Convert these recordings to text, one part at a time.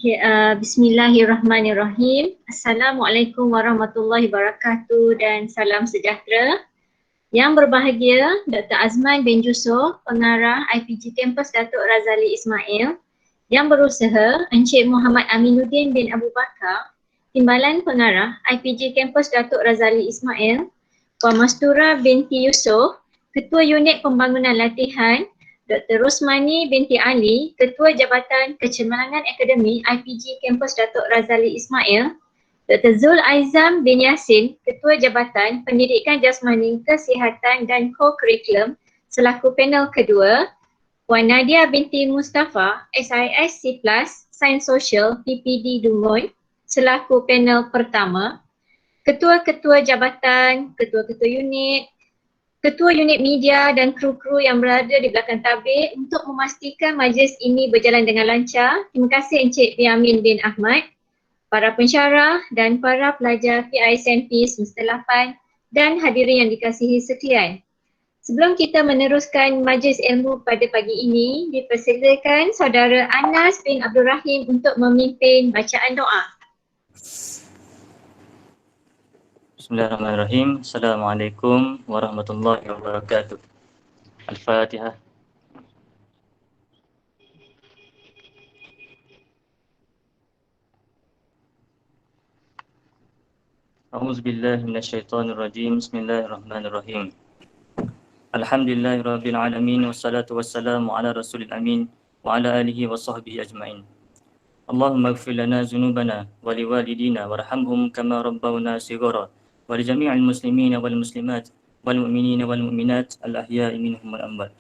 Okay, Bismillahirrahmanirrahim. Assalamualaikum warahmatullahi wabarakatuh dan salam sejahtera. Yang berbahagia Dr. Azman bin Jusof, Pengarah IPG Kampus Datuk Razali Ismail. Yang berusaha Encik Muhammad Aminuddin bin Abu Bakar, Timbalan Pengarah IPG Kampus Datuk Razali Ismail. Puan Mastura binti Yusof, Ketua Unit Pembangunan Latihan, Dr. Rosmani binti Ali, Ketua Jabatan Kecemerlangan Akademi IPG Kampus Datuk Razali Ismail, Dr. Zul Aizam bin Yassin, Ketua Jabatan Pendidikan Jasmani, Kesihatan dan Co-Curriculum selaku panel kedua, Puan Nadia binti Mustafa, SISC+, Sains Sosial, PPD Dungun selaku panel pertama, Ketua-Ketua Jabatan, Ketua-Ketua Unit, Ketua Unit Media dan kru-kru yang berada di belakang tabir untuk memastikan majlis ini berjalan dengan lancar. Terima kasih Encik Yamin bin Ahmad, para pensyarah dan para pelajar PISMP semester 8 dan hadirin yang dikasihi sekalian. Sebelum kita meneruskan majlis ilmu pada pagi ini, dipersilakan saudara Anas bin Abdul Rahim untuk memimpin bacaan doa. Bismillahirrahmanirrahim. Assalamualaikum warahmatullahi wabarakatuh. Al-Fatihah. A'udzubillahi minasyaitonirrajim. Bismillahirrahmanirrahim. Alhamdulillahirabbil alamin wassalatu wassalamu ala rasulil amin wa ala alihi wa sahbihi ajmain. Allahumma ighfir lana dzunubana wa liwalidina warhamhum kama rabbawna shighara. ولجميع المسلمين والمسلمات والمؤمنين والمؤمنات الأحياء منهم والأموات.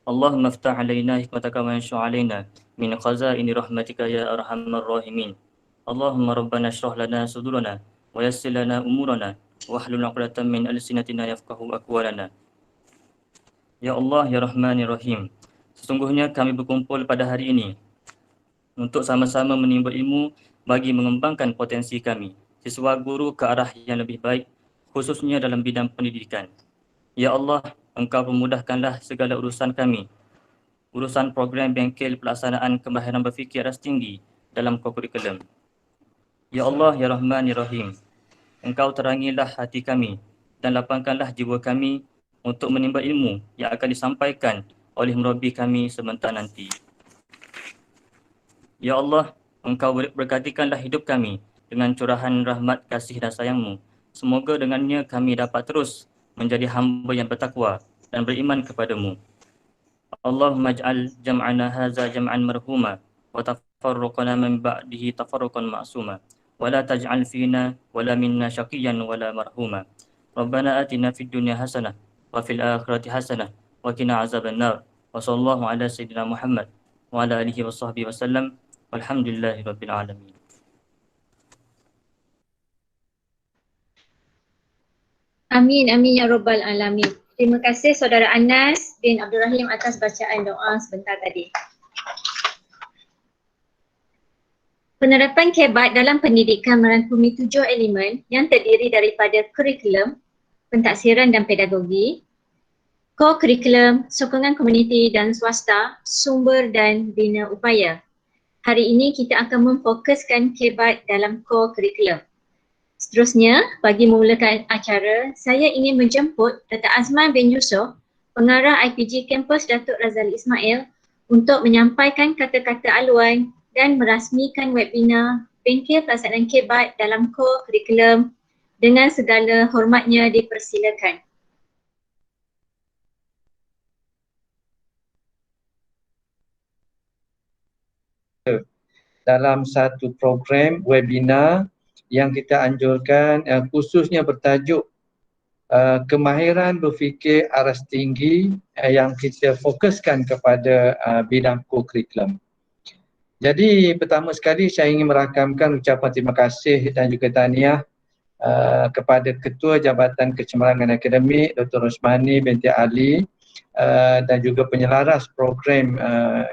اللهم افتح علينا حكمتك وانشر علينا من خزائن رحمتك يا أرحم الراحمين. اللهم ربنا اشرح لنا صدورنا ويسر لنا أمورنا واحلل عقدة من ألسنتنا يفقهوا أقوالنا. Ya Allah, Ya Rahman, Ya Rahim. Sesungguhnya kami berkumpul pada hari ini untuk sama-sama menimba ilmu bagi mengembangkan potensi kami, siswa guru ke arah yang lebih baik, khususnya dalam bidang pendidikan. Ya Allah, Engkau memudahkanlah segala urusan kami, urusan program bengkel pelaksanaan kemahiran berfikir aras tinggi dalam kurikulum. Ya Allah, Ya Rahman, Ya Rahim, Engkau terangilah hati kami dan lapangkanlah jiwa kami untuk menimba ilmu yang akan disampaikan oleh Murabi kami sebentar nanti. Ya Allah, Engkau berkatikanlah hidup kami dengan curahan rahmat, kasih dan sayang-Mu. Semoga dengannya kami dapat terus menjadi hamba yang bertakwa dan beriman kepada-Mu. Allahumma ij'al jam'ana hadza jam'an marhuma wa tafarruqana min ba'dihi tafarruqan ma'suma wa la taj'al fina wa la minna syaqiyyan wa la marhuma. Rabbana atina fid dunya hasanah wa fil akhirati hasanah wa qina azaban nar. Wa sallallahu ala sayyidina Muhammad wa ala alihi wa sahbihi wasallam. Walhamdulillahirabbil alamin. Amin, amin ya rabbal alamin. Terima kasih saudara Anas bin Abdul Rahim atas bacaan doa sebentar tadi. Penerapan KEBAT dalam pendidikan merangkumi 7 elemen yang terdiri daripada kurikulum, pentaksiran dan pedagogi, co-curriculum, sokongan komuniti dan swasta, sumber dan bina upaya. Hari ini kita akan memfokuskan KEBAT dalam co-curriculum. Seterusnya, bagi memulakan acara, saya ingin menjemput Dr. Azman bin Jusof, Pengarah IPG Kampus Datuk Razali Ismail untuk menyampaikan kata-kata aluan dan merasmikan webinar Bengkel Pelaksanaan KEBAT dalam Co-Curriculum. Dengan segala hormatnya dipersilakan. Dalam satu program webinar yang kita anjurkan khususnya bertajuk kemahiran berfikir aras tinggi yang kita fokuskan kepada bidang co-curriculum. Jadi pertama sekali saya ingin merakamkan ucapan terima kasih dan juga tahniah kepada Ketua Jabatan Kecemerlangan Akademik Dr. Rosmani binti Ali dan juga penyelaras program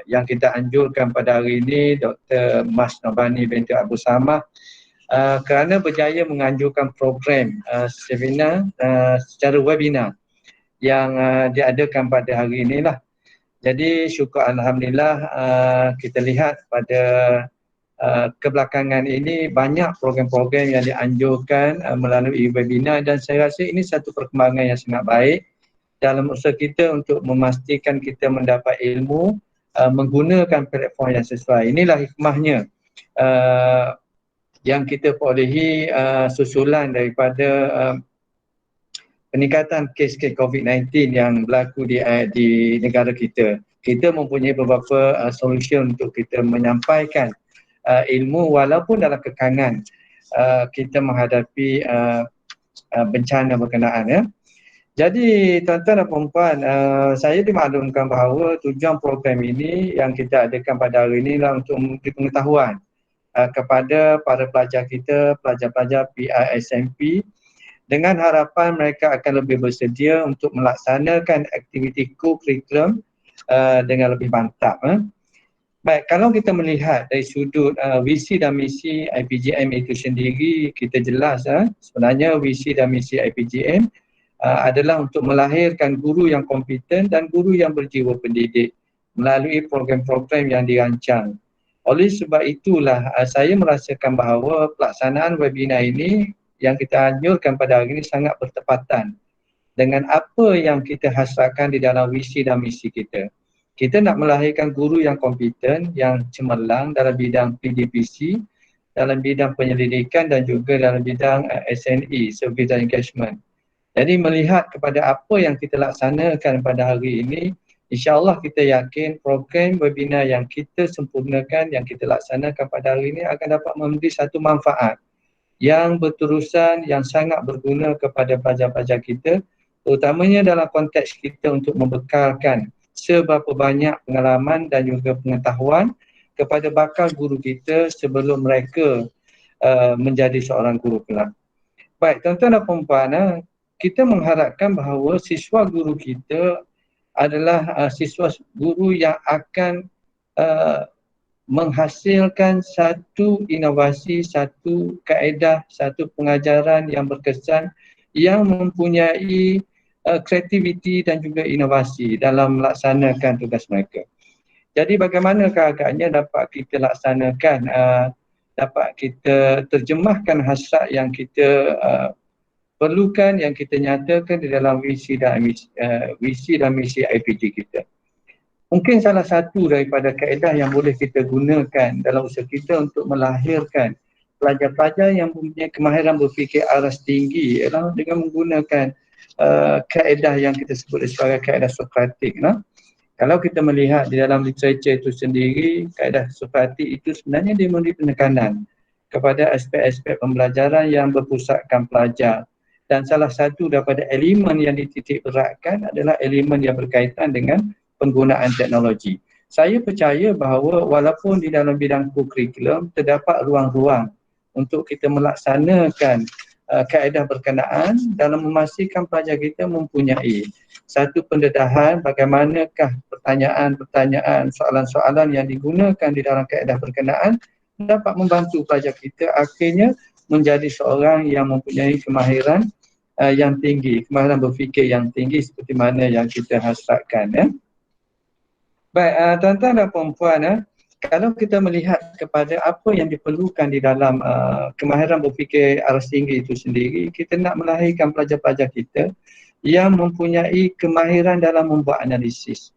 yang kita anjurkan pada hari ini Dr. Mas Nabani binti Abu Samah kerana berjaya menganjurkan program seminar secara webinar yang diadakan pada hari inilah. Jadi syukur Alhamdulillah kita lihat pada kebelakangan ini banyak program-program yang dianjurkan melalui webinar, dan saya rasa ini satu perkembangan yang sangat baik dalam usaha kita untuk memastikan kita mendapat ilmu menggunakan platform yang sesuai. Inilah hikmahnya yang kita perolehi susulan daripada peningkatan kes COVID-19 yang berlaku di negara kita. Kita mempunyai beberapa solution untuk kita menyampaikan ilmu walaupun dalam kekangan kita menghadapi bencana berkenaan, ya. Jadi tuan-tuan dan puan-puan, saya dimaklumkan bahawa tujuan program ini yang kita adakan pada hari ini adalah untuk memberi pengetahuan kepada para pelajar kita, pelajar-pelajar PISMP, dengan harapan mereka akan lebih bersedia untuk melaksanakan aktiviti co-curriculum dengan lebih mantap. Baik, kalau kita melihat dari sudut visi dan misi IPGM itu sendiri, kita jelas sebenarnya visi dan misi IPGM adalah untuk melahirkan guru yang kompeten dan guru yang berjiwa pendidik melalui program-program yang dirancang. Oleh sebab itulah saya merasakan bahawa pelaksanaan webinar ini yang kita anjurkan pada hari ini sangat bertepatan dengan apa yang kita hasratkan di dalam visi dan misi kita. Kita nak melahirkan guru yang kompeten, yang cemerlang dalam bidang PDPC, dalam bidang penyelidikan dan juga dalam bidang SNE, Service and Engagement. Jadi melihat kepada apa yang kita laksanakan pada hari ini, insya-Allah kita yakin program webinar yang kita sempurnakan, yang kita laksanakan pada hari ini akan dapat memberi satu manfaat yang berterusan, yang sangat berguna kepada pelajar-pelajar kita, terutamanya dalam konteks kita untuk membekalkan seberapa banyak pengalaman dan juga pengetahuan kepada bakal guru kita sebelum mereka menjadi seorang guru kelak. Baik, tuan-tuan dan puan-puan, kita mengharapkan bahawa siswa guru kita adalah siswa guru yang akan menghasilkan satu inovasi, satu kaedah, satu pengajaran yang berkesan, yang mempunyai kreativiti dan juga inovasi dalam melaksanakan tugas mereka. Jadi bagaimanakah agaknya dapat kita laksanakan, dapat kita terjemahkan hasrat yang kita perlukan, yang kita nyatakan di dalam visi dan misi IPG kita. Mungkin salah satu daripada kaedah yang boleh kita gunakan dalam usaha kita untuk melahirkan pelajar-pelajar yang mempunyai kemahiran berfikir aras tinggi ialah dengan menggunakan kaedah yang kita sebut sebagai kaedah Sokratik. Kalau kita melihat di dalam literatur itu sendiri, kaedah Sokratik itu sebenarnya dia memberi penekanan kepada aspek-aspek pembelajaran yang berpusatkan pelajar. Dan salah satu daripada elemen yang dititik beratkan adalah elemen yang berkaitan dengan penggunaan teknologi. Saya percaya bahawa walaupun di dalam bidang co-curriculum terdapat ruang-ruang untuk kita melaksanakan kaedah berkenaan dalam memastikan pelajar kita mempunyai satu pendedahan bagaimanakah pertanyaan-pertanyaan, soalan-soalan yang digunakan di dalam kaedah berkenaan dapat membantu pelajar kita akhirnya menjadi seorang yang mempunyai kemahiran yang tinggi, kemahiran berfikir yang tinggi seperti mana yang kita hasratkan. Baik, tuan-tuan dan puan-puan, kalau kita melihat kepada apa yang diperlukan di dalam kemahiran berfikir aras tinggi itu sendiri, kita nak melahirkan pelajar-pelajar kita yang mempunyai kemahiran dalam membuat analisis,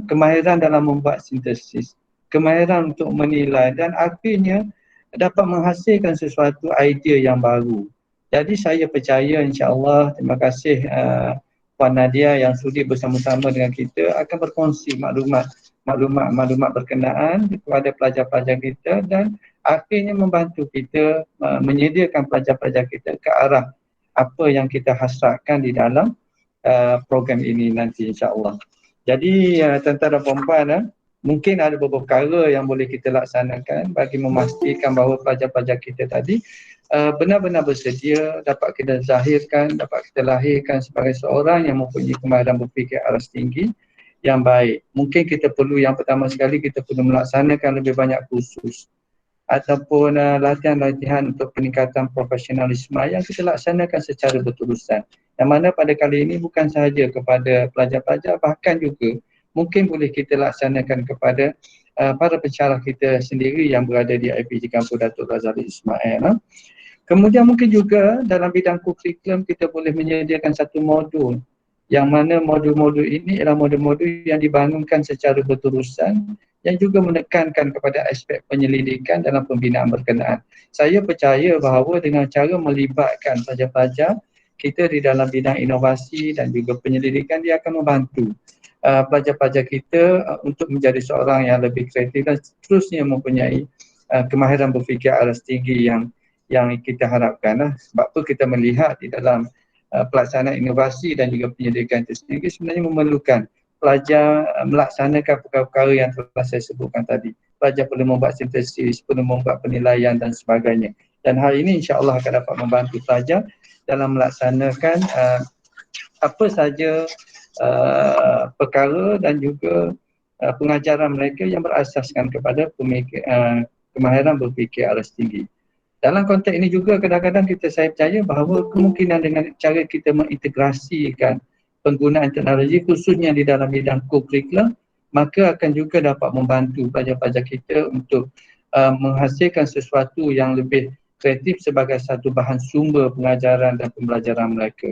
kemahiran dalam membuat sintesis, kemahiran untuk menilai dan akhirnya dapat menghasilkan sesuatu idea yang baru. Jadi saya percaya insya-Allah, terima kasih Puan Nadia yang sudi bersama-sama dengan kita akan berkongsi maklumat berkenaan kepada pelajar-pelajar kita dan akhirnya membantu kita menyediakan pelajar-pelajar kita ke arah apa yang kita hasratkan di dalam program ini nanti insya-Allah. Jadi tuan-tuan dan puan-puan, mungkin ada beberapa perkara yang boleh kita laksanakan bagi memastikan bahawa pelajar-pelajar kita tadi benar-benar bersedia dapat kita zahirkan, dapat kita lahirkan sebagai seorang yang mempunyai kemahiran berfikir aras tinggi yang baik. Mungkin kita perlu, yang pertama sekali kita perlu melaksanakan lebih banyak kursus ataupun latihan-latihan untuk peningkatan profesionalisme yang kita laksanakan secara berterusan. Yang mana pada kali ini bukan sahaja kepada pelajar-pelajar, bahkan juga mungkin boleh kita laksanakan kepada para pensyarah kita sendiri yang berada di IPG Kampus Datuk Razali Ismail. Kemudian mungkin juga dalam bidang kurikulum kita boleh menyediakan satu modul yang mana modul-modul ini adalah modul-modul yang dibangunkan secara berterusan yang juga menekankan kepada aspek penyelidikan dalam pembinaan berkenaan. Saya percaya bahawa dengan cara melibatkan pelajar-pelajar kita di dalam bidang inovasi dan juga penyelidikan, dia akan membantu pelajar-pelajar kita untuk menjadi seorang yang lebih kreatif dan seterusnya mempunyai kemahiran berfikir aras tinggi yang kita harapkan. Sebab tu kita melihat di dalam pelaksanaan inovasi dan juga penyelidikan itu sendiri sebenarnya memerlukan pelajar melaksanakan perkara-perkara yang telah saya sebutkan tadi. Pelajar perlu membuat sintesis, perlu membuat penilaian dan sebagainya. Dan hal ini insya-Allah akan dapat membantu pelajar dalam melaksanakan apa saja perkara dan juga pengajaran mereka yang berasaskan kepada kemahiran berfikir aras tinggi. Dalam konteks ini juga kadang-kadang saya percaya bahawa kemungkinan dengan cara kita mengintegrasikan penggunaan teknologi khususnya di dalam bidang kurikulum, maka akan juga dapat membantu pelajar-pelajar kita untuk menghasilkan sesuatu yang lebih kreatif sebagai satu bahan sumber pengajaran dan pembelajaran mereka.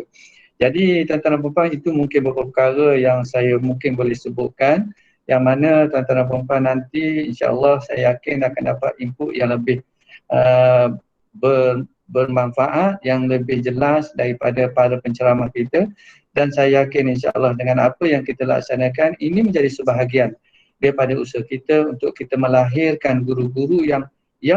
Jadi tuan-tuan dan puan, itu mungkin beberapa perkara yang saya mungkin boleh sebutkan, yang mana tuan-tuan dan puan nanti insya-Allah saya yakin akan dapat input yang lebih bermanfaat, yang lebih jelas daripada para penceramah kita. Dan saya yakin insya-Allah dengan apa yang kita laksanakan ini menjadi sebahagian daripada usaha kita untuk kita melahirkan guru-guru yang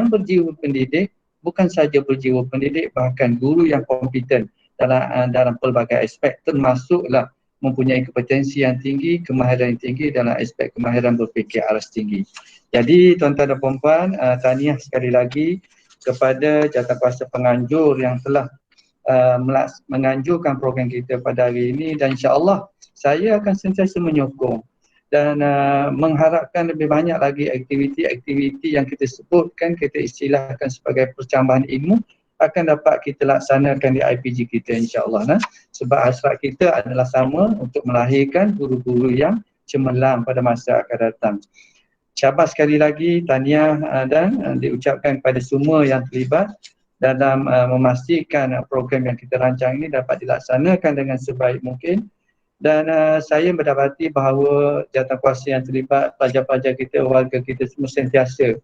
berjiwa pendidik, bukan saja berjiwa pendidik, bahkan guru yang kompeten dalam pelbagai aspek, termasuklah mempunyai kompetensi yang tinggi, kemahiran yang tinggi dalam aspek kemahiran berfikir aras tinggi. Jadi tuan-tuan dan puan-puan, tahniah sekali lagi kepada jawatankuasa penganjur yang telah menganjurkan program kita pada hari ini, dan insya-Allah saya akan sentiasa menyokong dan mengharapkan lebih banyak lagi aktiviti-aktiviti yang kita sebutkan, kita istilahkan sebagai percambahan ilmu akan dapat kita laksanakan di IPG kita insya-Allah. Sebab hasrat kita adalah sama, untuk melahirkan guru-guru yang cemerlang pada masa akan datang. Syabas sekali lagi, tahniah dan diucapkan kepada semua yang terlibat dalam memastikan program yang kita rancang ini dapat dilaksanakan dengan sebaik mungkin. Dan saya mendapati bahawa jawatankuasa yang terlibat, pelajar-pelajar kita, warga kita semua sentiasa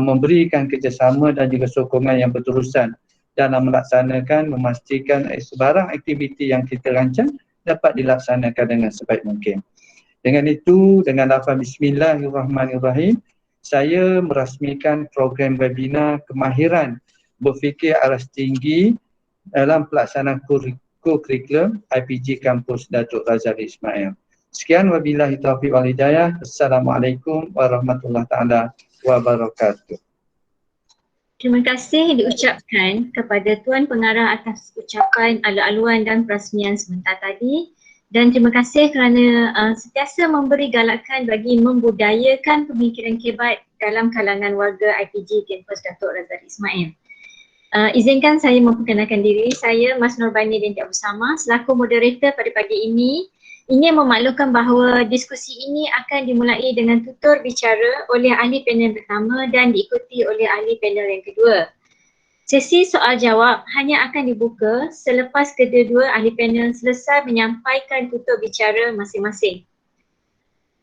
memberikan kerjasama dan juga sokongan yang berterusan dalam melaksanakan, memastikan sebarang aktiviti yang kita rancang dapat dilaksanakan dengan sebaik mungkin. Dengan itu, dengan lafaz Bismillahirrahmanirrahim, saya merasmikan program webinar kemahiran berfikir aras tinggi dalam pelaksanaan kurikulum IPG Kampus Datuk Razali Ismail. Sekian, wabillahi taufiq wal hidayah. Assalamualaikum warahmatullahi taala wabarakatuh. Terima kasih diucapkan kepada Tuan Pengarah atas ucapan alu-aluan dan perasmian sebentar tadi. Dan terima kasih kerana sentiasa memberi galakan bagi membudayakan pemikiran kebat dalam kalangan warga IPG Kampus Datuk Razali Ismail. Izinkan saya memperkenalkan diri. Saya Mas Nurbani binti Abu Samah selaku moderator pada pagi ini. Ingin memaklumkan bahawa diskusi ini akan dimulai dengan tutur bicara oleh ahli panel pertama dan diikuti oleh ahli panel yang kedua. Sesi soal jawab hanya akan dibuka selepas kedua-dua ahli panel selesai menyampaikan tutur bicara masing-masing.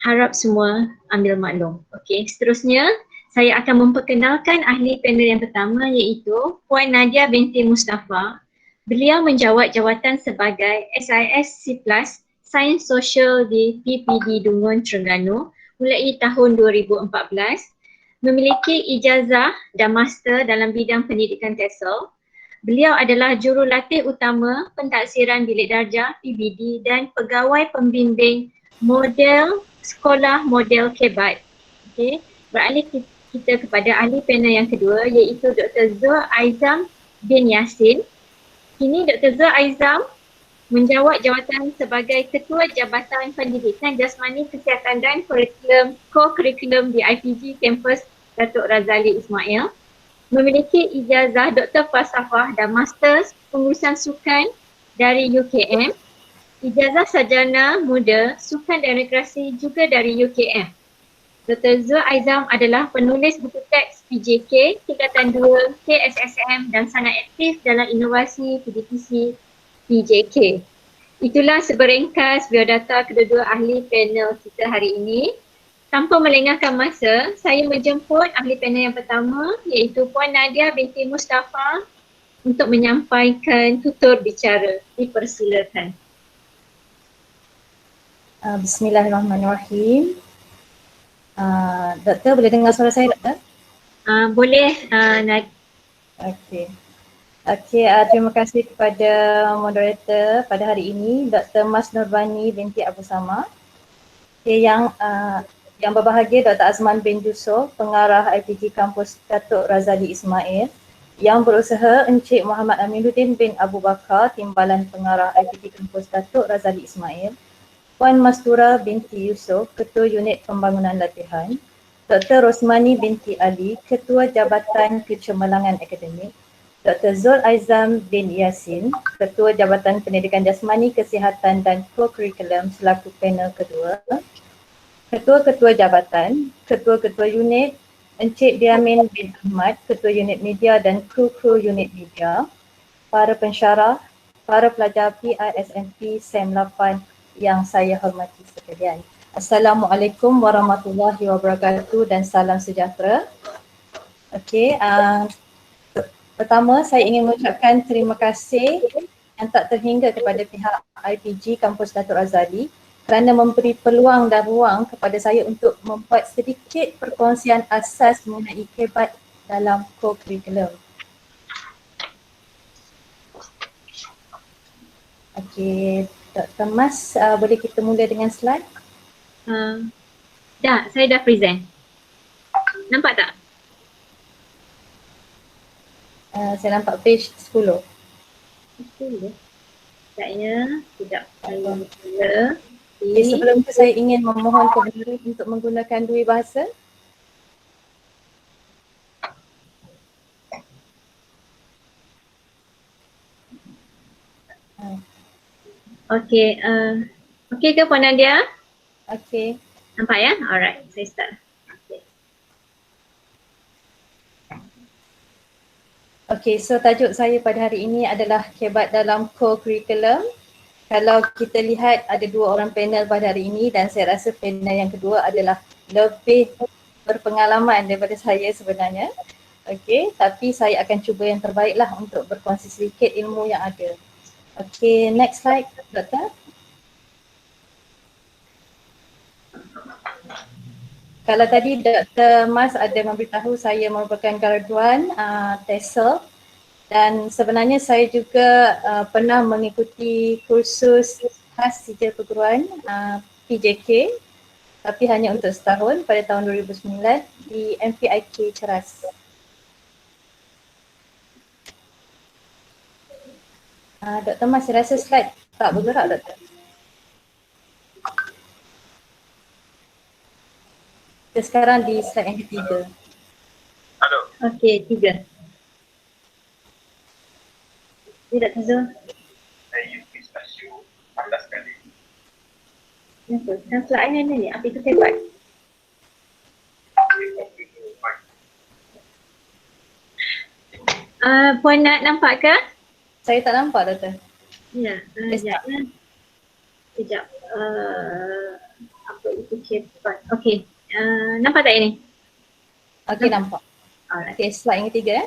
Harap semua ambil maklum. Okey, seterusnya saya akan memperkenalkan ahli panel yang pertama, iaitu Puan Nadia binti Mustafa. Beliau menjawat jawatan sebagai SIS C+ Sains Sosial di PPD Dungun, Terengganu mulai tahun 2014. Memiliki ijazah dan master dalam bidang pendidikan TESOL. Beliau adalah jurulatih utama pentaksiran bilik darjah PBD dan pegawai pembimbing model sekolah model KEBAT. Okey, beralih kita kepada ahli panel yang kedua, iaitu Dr. Zul Aizam bin Yassin. Kini Dr. Zul Aizam menjawat jawatan sebagai Ketua Jabatan Pendidikan Jasmani Kesihatan dan Co-Curriculum di IPG Kampus Datuk Razali Ismail. Memiliki ijazah Dr. Falsafah dan Masters Pengurusan Sukan dari UKM. Ijazah Sarjana Muda Sukan dan Rekreasi juga dari UKM. Dr. Zul Aizam adalah penulis buku teks PJK, Tingkatan 2, KSSM dan sangat aktif dalam inovasi PDPC PJK. Itulah seberengkas biodata kedua-dua ahli panel kita hari ini. Tanpa melengahkan masa, saya menjemput ahli panel yang pertama iaitu Puan Nadia binti Mustafa untuk menyampaikan tutur bicara. Dipersilakan. Bismillahirrahmanirrahim. Doktor, boleh dengar suara saya, Doktor? Boleh, Nadia. Okey. Terima kasih kepada moderator pada hari ini, Dr. Mas Nurbani binti Abu Sama. Yang berbahagia Dr. Azman bin Yusof, pengarah IPG Kampus Datuk Razali Ismail. Yang berusaha Encik Muhammad Aminuddin bin Abu Bakar, Timbalan Pengarah IPG Kampus Datuk Razali Ismail. Puan Mastura binti Yusof, Ketua Unit Pembangunan Latihan. Dr. Rosmani binti Ali, Ketua Jabatan Kecemerlangan Akademik. Dr. Zul Aizam bin Yasin, Ketua Jabatan Pendidikan Jasmani, Kesihatan dan Co-Curriculum selaku panel kedua. Ketua-ketua jabatan, ketua-ketua unit, Encik Diamin bin Ahmad, Ketua Unit Media dan kru-kru Unit Media, para pensyarah, para pelajar PISMP SEM 8 yang saya hormati sekalian. Assalamualaikum warahmatullahi wabarakatuh dan salam sejahtera. Pertama saya ingin mengucapkan terima kasih yang tak terhingga kepada pihak IPG Kampus Datuk Razali kerana memberi peluang dan ruang kepada saya untuk membuat sedikit perkongsian asas mengenai kebat dalam co-curriculum. Dr. Mas, boleh kita mula dengan slide? Saya dah present. Nampak tak? Saya nampak page 10. Sekejap, tidak mula. Sebelum itu saya ingin memohon kebenaran untuk menggunakan dua bahasa. Okey ke Puan Nadia? Okey. Nampak ya? Alright, saya start. Okey, so tajuk saya pada hari ini adalah kebat dalam co-curriculum. Kalau kita lihat ada dua orang panel pada hari ini dan saya rasa panel yang kedua adalah lebih berpengalaman daripada saya sebenarnya. Okey, tapi saya akan cuba yang terbaik lah untuk berkongsi sedikit ilmu yang ada. Okey, next slide, Doktor. Kalau tadi Dr. Mas ada memberitahu saya merupakan graduan TESOL dan sebenarnya saya juga pernah mengikuti kursus khas sijil perguruan PJK tapi hanya untuk setahun pada tahun 2009 di MPIK Ceras. Dr. Mas, saya rasa slide tak bergerak, Doktor. Kita sekarang di slide yang ketiga. Okey, 3. Tidak Zul. Saya use rasio 14 kali. Kenapa? Kan slide yang ni, apa itu kebat? Puan nak nampak ke? Saya tak nampak, Doktor. Ya, sekejap. Apa itu kebat? Okey, nampak tak ini? Okey, nampak. Alright. Okey, slide yang ketiga.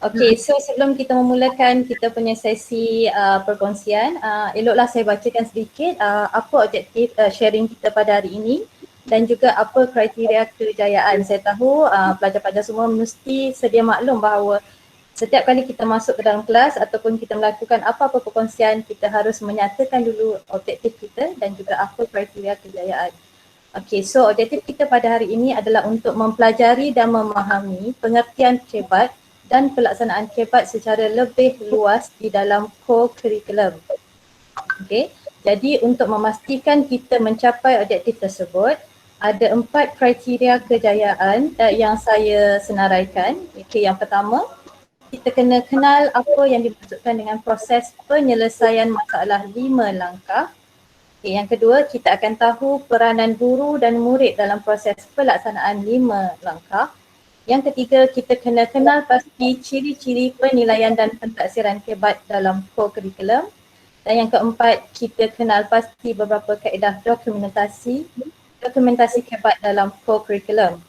Okey, so sebelum kita memulakan kita punya sesi perkongsian, eloklah saya bacakan sedikit apa objektif sharing kita pada hari ini dan juga apa kriteria kejayaan. Saya tahu pelajar-pelajar semua mesti sedia maklum bahawa setiap kali kita masuk ke dalam kelas ataupun kita melakukan apa-apa perkongsian, kita harus menyatakan dulu objektif kita dan juga apa kriteria kejayaan. Okey, so objektif kita pada hari ini adalah untuk mempelajari dan memahami pengertian kebat dan pelaksanaan kebat secara lebih luas di dalam co-curriculum. Okey, jadi untuk memastikan kita mencapai objektif tersebut, ada 4 kriteria kejayaan yang saya senaraikan. Okey, yang pertama, kita kena kenal apa yang dimaksudkan dengan proses penyelesaian masalah 5 langkah. Okay, yang kedua, kita akan tahu peranan guru dan murid dalam proses pelaksanaan 5 langkah. Yang ketiga, kita kena kenal pasti ciri-ciri penilaian dan pentaksiran KEBAT dalam co-curriculum. Dan yang keempat, kita kenal pasti beberapa kaedah dokumentasi KEBAT dalam co-curriculum.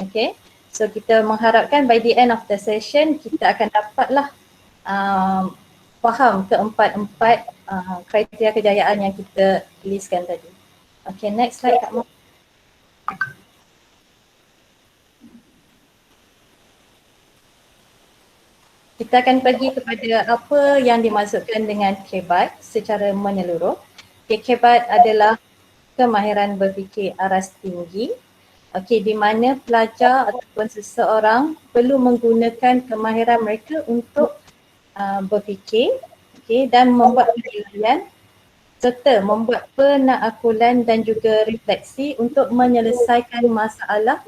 Okay, so kita mengharapkan by the end of the session, kita akan dapatlah faham keempat-empat kriteria kejayaan yang kita tuliskan tadi. Okay, next slide Kak Mak. Kita akan pergi kepada apa yang dimaksudkan dengan KEBAT secara menyeluruh. Okay, KEBAT adalah kemahiran berfikir aras tinggi. Okay, di mana pelajar ataupun seseorang perlu menggunakan kemahiran mereka untuk berfikir, okay, dan membuat penilaian serta membuat penaakulan dan juga refleksi untuk menyelesaikan masalah,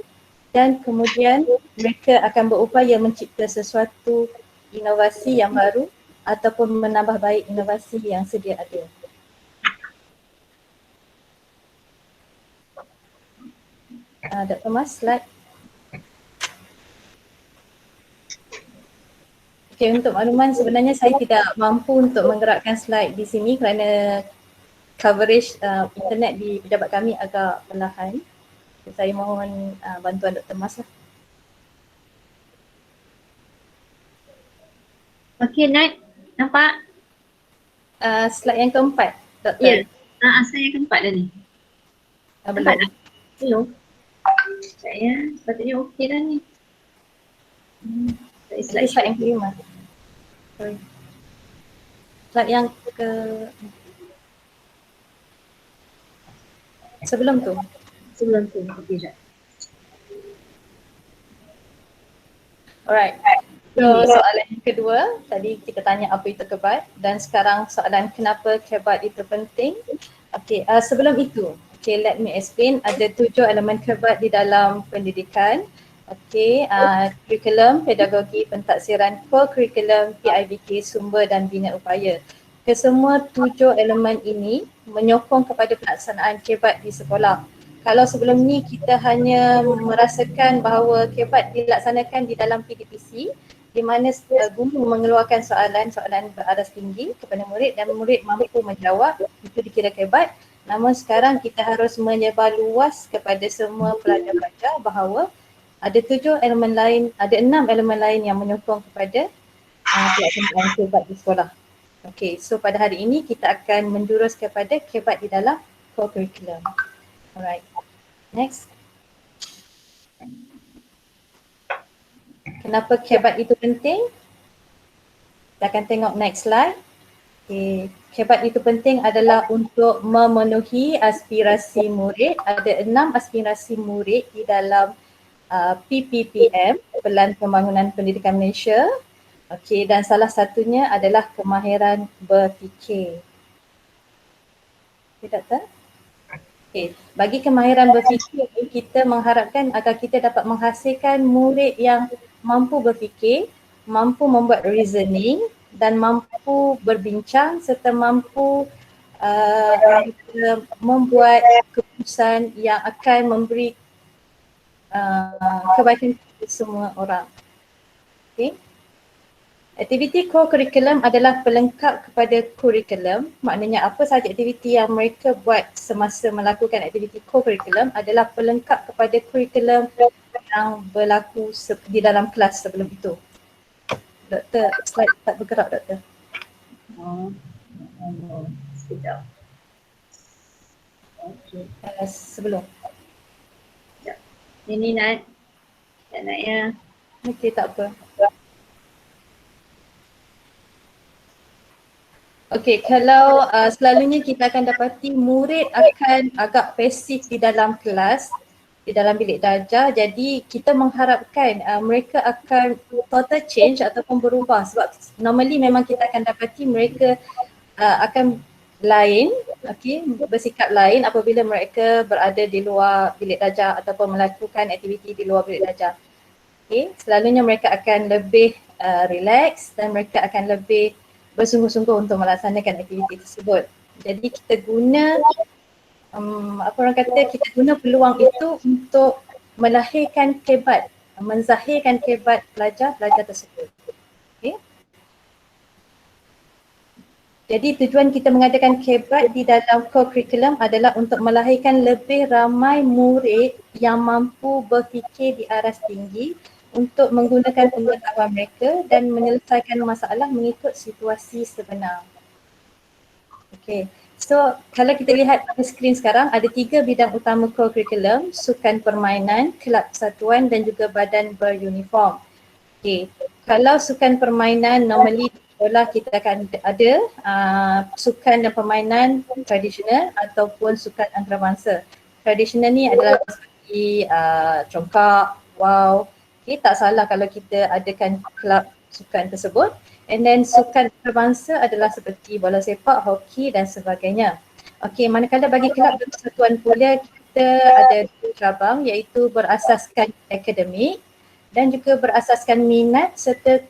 dan kemudian mereka akan berupaya mencipta sesuatu inovasi yang baru ataupun menambah baik inovasi yang sedia ada. Dr. Mas, slide. Okay, untuk makluman sebenarnya saya tidak mampu untuk menggerakkan slide di sini kerana coverage internet di pejabat kami agak perlahan. Saya mohon bantuan Dr. Mas lah. Okey, Nat. Nampak? Slide yang keempat, Dr. Ya. Saya yang keempat dah ni. Belum. Belum. Saya sepatutnya okey dah ni. Slide yang kelima. Sorry. Slide yang ke sebelum tu. Okey dah. Alright. So soalan yang kedua, tadi kita tanya apa itu KEBAT, dan sekarang soalan kenapa KEBAT itu penting. Okay, sebelum itu, okay, let me explain. Ada 7 elemen KEBAT di dalam pendidikan. Okay, kurikulum, pedagogi, pentaksiran, co-curriculum, PIBK, sumber dan bina upaya. Kesemua 7 elemen ini menyokong kepada pelaksanaan KEBAT di sekolah. Kalau sebelum ni kita hanya merasakan bahawa KEBAT dilaksanakan di dalam PDPC, di mana guru mengeluarkan soalan beraras tinggi kepada murid dan murid mampu menjawab, itu dikira KEBAT. Namun sekarang kita harus menyebar luas kepada semua pelajar-pelajar bahawa ada 7 elemen lain, ada 6 elemen lain yang menyokong kepada pelaksanaan KEBAT di sekolah. Okay, so pada hari ini kita akan menjurus kepada KEBAT di dalam co-curriculum. Alright, next. Kenapa KEBAT itu penting? Kita akan tengok next slide. Okay. KEBAT itu penting adalah untuk memenuhi aspirasi murid. Ada 6 aspirasi murid di dalam PPPM, Pelan Pembangunan Pendidikan Malaysia. Okay, dan salah satunya adalah kemahiran berfikir. Okay, Doktor? Okay. Bagi kemahiran berfikir, kita mengharapkan agar kita dapat menghasilkan murid yang mampu berfikir, mampu membuat reasoning dan mampu berbincang serta mampu membuat keputusan yang akan memberi kebaikan kepada semua orang. Okay. Aktiviti co-curriculum adalah pelengkap kepada kurikulum. Maknanya apa sahaja aktiviti yang mereka buat semasa melakukan aktiviti co-curriculum adalah pelengkap kepada kurikulum yang berlaku di dalam kelas sebelum itu. Doktor, slide tak bergerak Doktor. Sekejap. Okey. Sebelum. Ini Nat. Tak nak ya. Okey, tak apa. Okey, kalau selalunya kita akan dapati murid akan agak pasif di dalam kelas, di dalam bilik darjah. Jadi kita mengharapkan mereka akan total change ataupun berubah, sebab normally memang kita akan dapati mereka akan lain, okey, bersikap lain apabila mereka berada di luar bilik darjah ataupun melakukan aktiviti di luar bilik darjah. Okey, selalunya mereka akan lebih relax dan mereka akan lebih bersungguh-sungguh untuk melaksanakan aktiviti tersebut. Jadi kita guna apa orang kata, kita guna peluang itu untuk melahirkan kebat, menzahirkan kebat pelajar-pelajar tersebut. Okay. Jadi tujuan kita mengadakan kebat di dalam co-curriculum adalah untuk melahirkan lebih ramai murid yang mampu berfikir di aras tinggi untuk menggunakan pengetahuan mereka dan menyelesaikan masalah mengikut situasi sebenar. Okay. So kalau kita lihat pada skrin sekarang, ada 3 bidang utama co-curriculum: sukan permainan, kelab persatuan dan juga badan beruniform. Okay. Kalau sukan permainan, normally di sekolah kita akan ada sukan dan permainan tradisional ataupun sukan antarabangsa. Tradisional ni adalah seperti congkak, wow. Okay, tak salah kalau kita adakan kelab sukan tersebut. And then sukan antarabangsa adalah seperti bola sepak, hoki dan sebagainya. Okey, manakala bagi kelab persatuan pula, kita ada 2 cabang iaitu berasaskan akademik dan juga berasaskan minat serta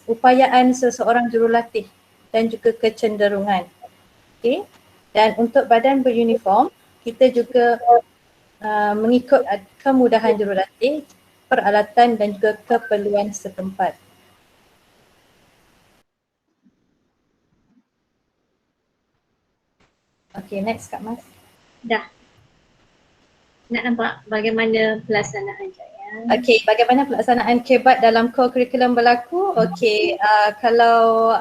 keupayaan seseorang jurulatih dan juga kecenderungan. Okey. Dan untuk badan beruniform, kita juga mengikut kemudahan jurulatih, peralatan dan juga keperluan setempat. Okey, next Kak Mas. Dah. Nak nampak bagaimana pelaksanaan Jaya? Okey, bagaimana pelaksanaan kebat dalam co-curriculum berlaku? Okey, kalau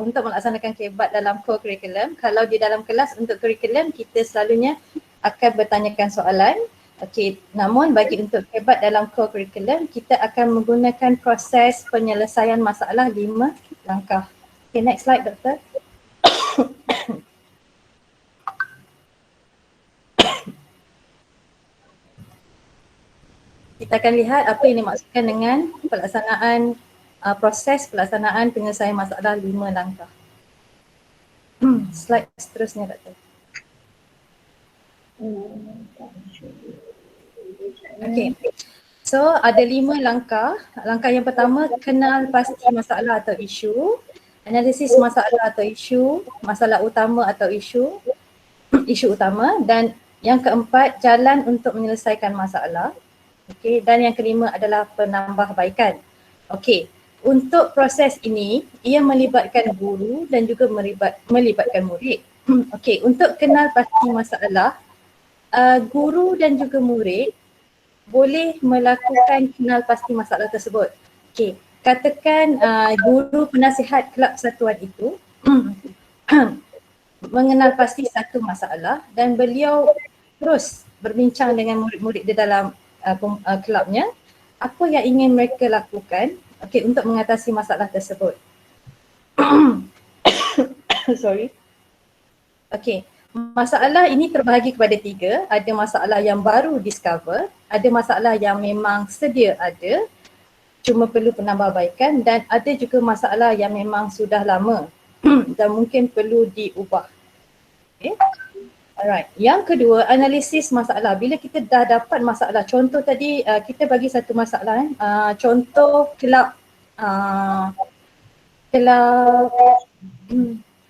untuk melaksanakan kebat dalam co-curriculum, kalau di dalam kelas untuk curriculum kita selalunya akan bertanyakan soalan. Okey, namun bagi untuk kebat dalam co-curriculum kita akan menggunakan proses penyelesaian masalah 5 langkah. Okey, next slide Doktor. Kita akan lihat apa yang dimaksudkan dengan pelaksanaan proses pelaksanaan penyelesaian masalah 5 langkah. Slide seterusnya Doktor. Okey. So ada 5 langkah. Langkah yang pertama, kenal pasti masalah atau isu, analisis masalah atau isu, masalah utama atau isu utama, dan yang keempat, jalan untuk menyelesaikan masalah. Okey, dan yang kelima adalah penambahbaikan. Okey, untuk proses ini ia melibatkan guru dan juga melibatkan murid. Okey, untuk kenal pasti masalah, guru dan juga murid boleh melakukan kenal pasti masalah tersebut. Okey, katakan guru penasihat kelab persatuan itu mengenal pasti satu masalah dan beliau terus berbincang dengan murid-murid di dalam kelabnya, apa yang ingin mereka lakukan untuk mengatasi masalah tersebut. Sorry. Okey, masalah ini terbahagi kepada 3. Ada masalah yang baru discover, ada masalah yang memang sedia ada, cuma perlu penambahbaikan, dan ada juga masalah yang memang sudah lama dan mungkin perlu diubah. Okay. Alright, yang kedua, analisis masalah. Bila kita dah dapat masalah, contoh tadi kita bagi satu masalah, contoh kelab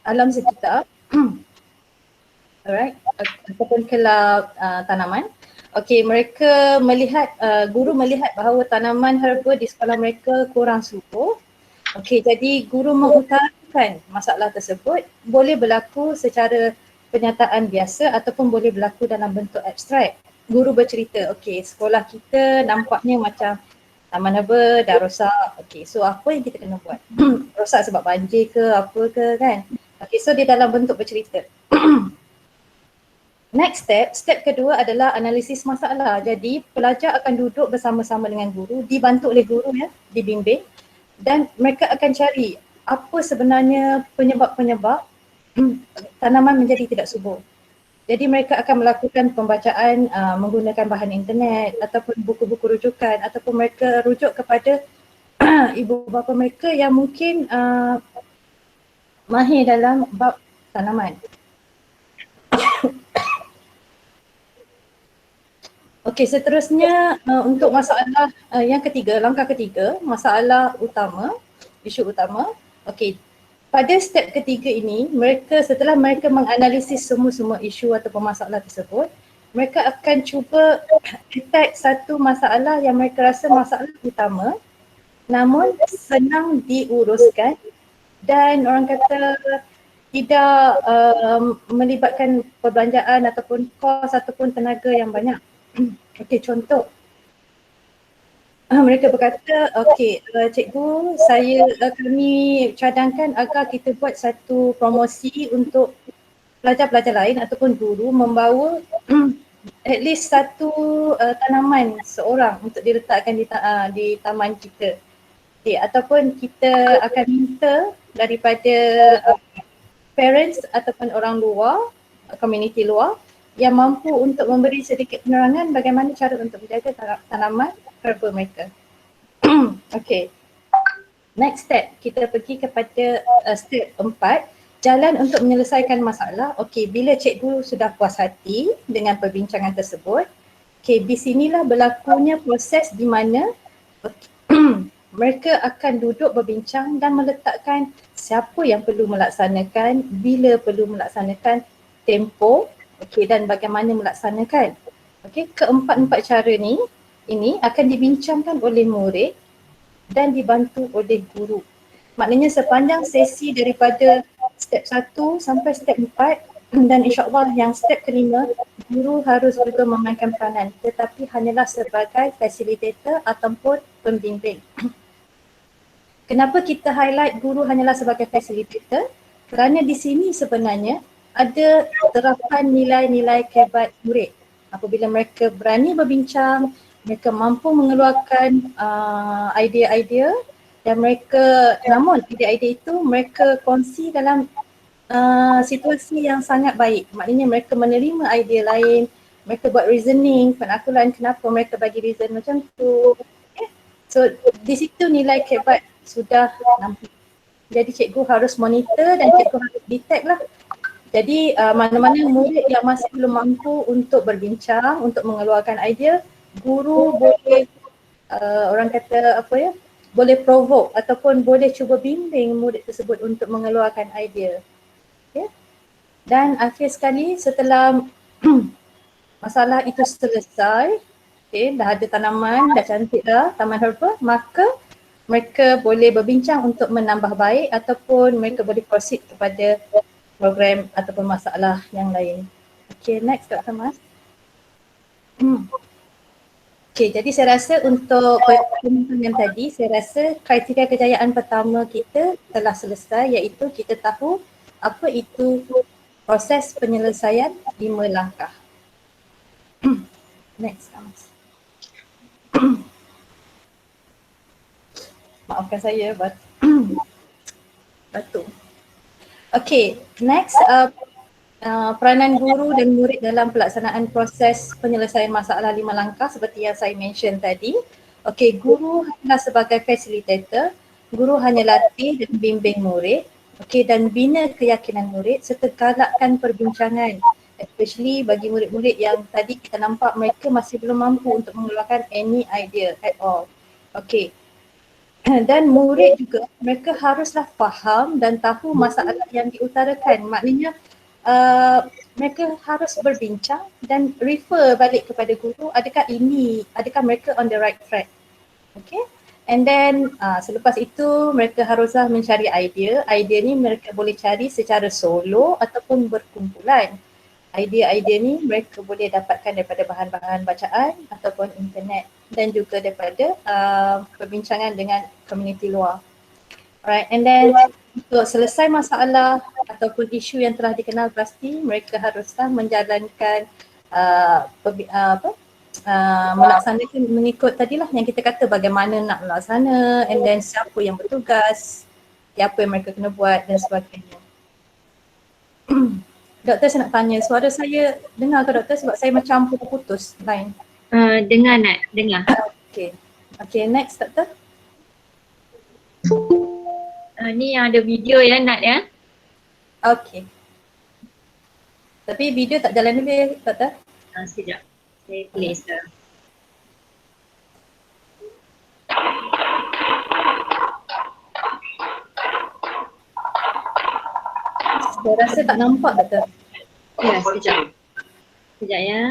alam sekitar, alright, ataupun kelab tanaman. Okey, mereka melihat, guru melihat bahawa tanaman herba di sekolah mereka kurang subur. Okey, jadi guru mengutarakan masalah tersebut, boleh berlaku secara penyataan biasa ataupun boleh berlaku dalam bentuk abstrak. Guru bercerita, okey, sekolah kita nampaknya macam taman herba dah rosak. Okey, so apa yang kita kena buat? Rosak sebab banjir ke apa ke kan? Okey, so dia dalam bentuk bercerita. Next step kedua adalah analisis masalah. Jadi pelajar akan duduk bersama-sama dengan guru, dibantu oleh guru ya, dibimbing, dan mereka akan cari apa sebenarnya penyebab-penyebab tanaman menjadi tidak subur. Jadi mereka akan melakukan pembacaan menggunakan bahan internet ataupun buku-buku rujukan, ataupun mereka rujuk kepada ibu bapa mereka yang mungkin mahir dalam bab tanaman. Okey, seterusnya untuk masalah yang ketiga, langkah ketiga, masalah utama, isu utama. Okey, pada step ketiga ini, setelah mereka menganalisis semua isu ataupun masalah tersebut, mereka akan cuba attack satu masalah yang mereka rasa masalah utama namun senang diuruskan dan orang kata tidak melibatkan perbelanjaan ataupun kos ataupun tenaga yang banyak. Okey, contoh. Mereka berkata, cikgu, kami cadangkan agar kita buat satu promosi untuk pelajar-pelajar lain ataupun guru membawa at least satu tanaman seorang untuk diletakkan di taman kita. Ataupun kita akan minta daripada parents ataupun orang luar, community luar yang mampu untuk memberi sedikit penerangan bagaimana cara untuk menjaga tanaman herba mereka. Okay. Next step, kita pergi kepada step 4, jalan untuk menyelesaikan masalah. Okay, bila cikgu sudah puas hati dengan perbincangan tersebut, okay, di sinilah berlakunya proses di mana mereka akan duduk berbincang dan meletakkan siapa yang perlu melaksanakan, bila perlu melaksanakan, tempoh, dan bagaimana melaksanakan. Keempat-empat cara ini akan dibincangkan oleh murid dan dibantu oleh guru. Maknanya sepanjang sesi daripada step 1 sampai step 4 dan insyaAllah yang step kelima, guru harus juga memainkan peranan tetapi hanyalah sebagai facilitator ataupun pembimbing. Kenapa kita highlight guru hanyalah sebagai facilitator? Kerana di sini sebenarnya ada terapan nilai-nilai kehebat murid. Apabila mereka berani berbincang, mereka mampu mengeluarkan idea-idea dan namun idea-idea itu mereka kongsi dalam situasi yang sangat baik. Maknanya mereka menerima idea lain, mereka buat reasoning, penakulan kenapa mereka bagi reason macam tu. So di situ nilai kehebat sudah nampak. Jadi cikgu harus monitor dan cikgu harus detect lah. Jadi mana-mana murid yang masih belum mampu untuk berbincang, untuk mengeluarkan idea, guru boleh boleh provoke ataupun boleh cuba bimbing murid tersebut untuk mengeluarkan idea. Okay. Dan akhir sekali setelah masalah itu selesai, dah ada tanaman, dah cantik dah taman herba, maka mereka boleh berbincang untuk menambah baik ataupun mereka boleh proceed kepada program ataupun masalah yang lain. Okay, next Dr. Mas. Okay, jadi saya rasa untuk pembimbingan tadi, saya rasa kriteria kejayaan pertama kita telah selesai iaitu kita tahu apa itu proses penyelesaian 5 langkah. Next, Mas. Maafkan saya, batuk. Okay, next peranan guru dan murid dalam pelaksanaan proses penyelesaian masalah 5 langkah seperti yang saya mention tadi. Okay, guru hanyalah sebagai facilitator, guru hanya latih dan bimbing murid, dan bina keyakinan murid serta galakkan perbincangan, especially bagi murid-murid yang tadi kita nampak mereka masih belum mampu untuk mengeluarkan any idea at all. Okay. Dan murid juga mereka haruslah faham dan tahu masalah yang diutarakan. Maknanya mereka harus berbincang dan refer balik kepada guru, adakah mereka on the right track. Okay. And then selepas itu mereka haruslah mencari idea. Idea ni mereka boleh cari secara solo ataupun berkumpulan. Idea-idea ni mereka boleh dapatkan daripada bahan-bahan bacaan ataupun internet dan juga daripada perbincangan dengan komuniti luar. Alright, and then untuk selesai masalah ataupun isu yang telah dikenal pasti, mereka haruslah menjalankan melaksanakan mengikut tadilah yang kita kata bagaimana nak melaksana, and then siapa yang bertugas, apa yang mereka kena buat dan sebagainya. Doktor, saya nak tanya, suara saya dengar ke doktor sebab saya macam putus line? Dengar Nat, dengar. Okay, next doktor. Ni yang ada video ya Nat ya. Okay. Tapi video tak jalan dulu ya doktor? Sekejap, saya play sekarang. Saya rasa tak nampak Doktor. Ya, sekejap. Sekejap ya.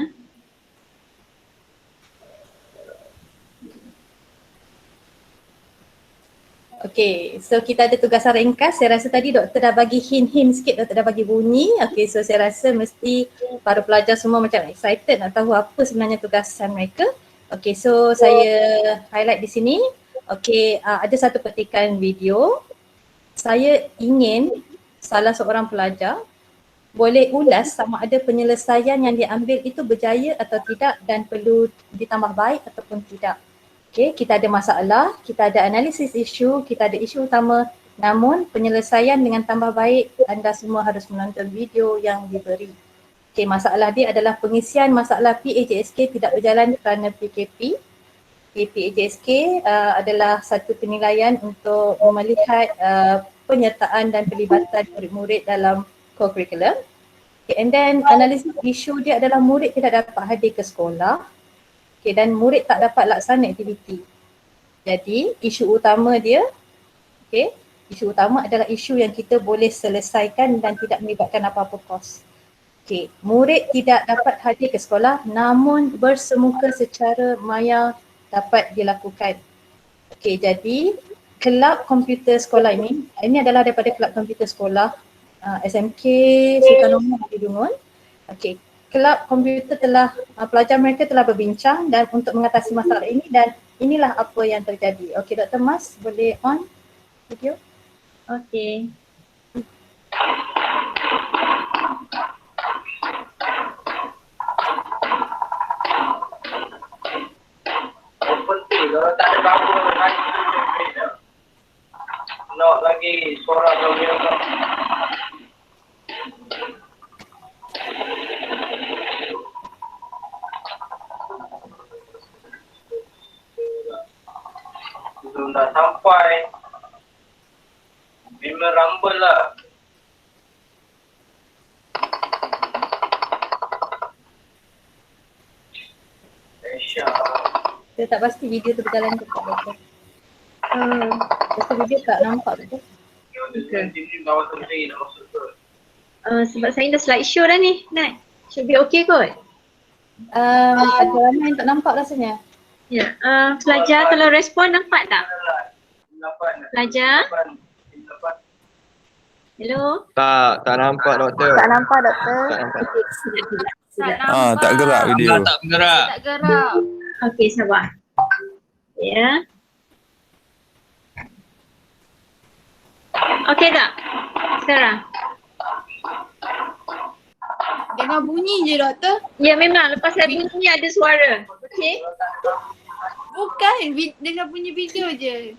Okay, so kita ada tugasan ringkas. Saya rasa tadi doktor dah bagi hint-hint sikit, doktor dah bagi bunyi. Okay, so saya rasa mesti para pelajar semua macam excited nak tahu apa sebenarnya tugasan mereka. Okay, so saya highlight di sini. Okay, ada satu petikan video. Saya ingin salah seorang pelajar boleh ulas sama ada penyelesaian yang diambil itu berjaya atau tidak dan perlu ditambah baik ataupun tidak. Okay, kita ada masalah, kita ada analisis isu, kita ada isu utama, namun penyelesaian dengan tambah baik anda semua harus menonton video yang diberi. Okay, masalah dia adalah pengisian masalah PAJSK tidak berjalan kerana PKP. PAJSK adalah satu penilaian untuk melihat penyertaan dan pelibatan murid-murid dalam co-curriculum. Okay, and then analisis isu dia adalah murid tidak dapat hadir ke sekolah. Okay, dan murid tak dapat laksana aktiviti. Jadi isu utama dia, okay, isu utama adalah isu yang kita boleh selesaikan dan tidak melibatkan apa-apa kos. Okay, murid tidak dapat hadir ke sekolah namun bersemuka secara maya dapat dilakukan. Okay, jadi kelab komputer sekolah ini adalah daripada kelab komputer sekolah SMK Sultan Omar di Dungun. Okay, kelab komputer telah, pelajar mereka telah berbincang dan untuk mengatasi masalah ini dan inilah apa yang terjadi. Okey, Dr. Mas boleh on video? Okey. Penting kalau tak ada bangun lagi nak lagi suara dia. Dah sampai memang rumble lah. Saya tak pasti video tu berjalan ke tak betul. Rasa video tak nampak betul. Sebab saya dah slideshow dah ni, Nat. Should be okay kot. Ada ramai yang tak nampak rasanya. Ya, pelajar kalau respon nampak tak? Pelajar? Hello? Tak nampak doktor. Tak nampak doktor. Tak nampak. Tak gerak video. Tak bergerak. Tak gerak. Okey, sabar. Ya. Okey tak? Sekarang? Dengar bunyi je doktor. Ya, memang lepas saya bunyi ada suara. Okey? Bukan, dengar bunyi video je.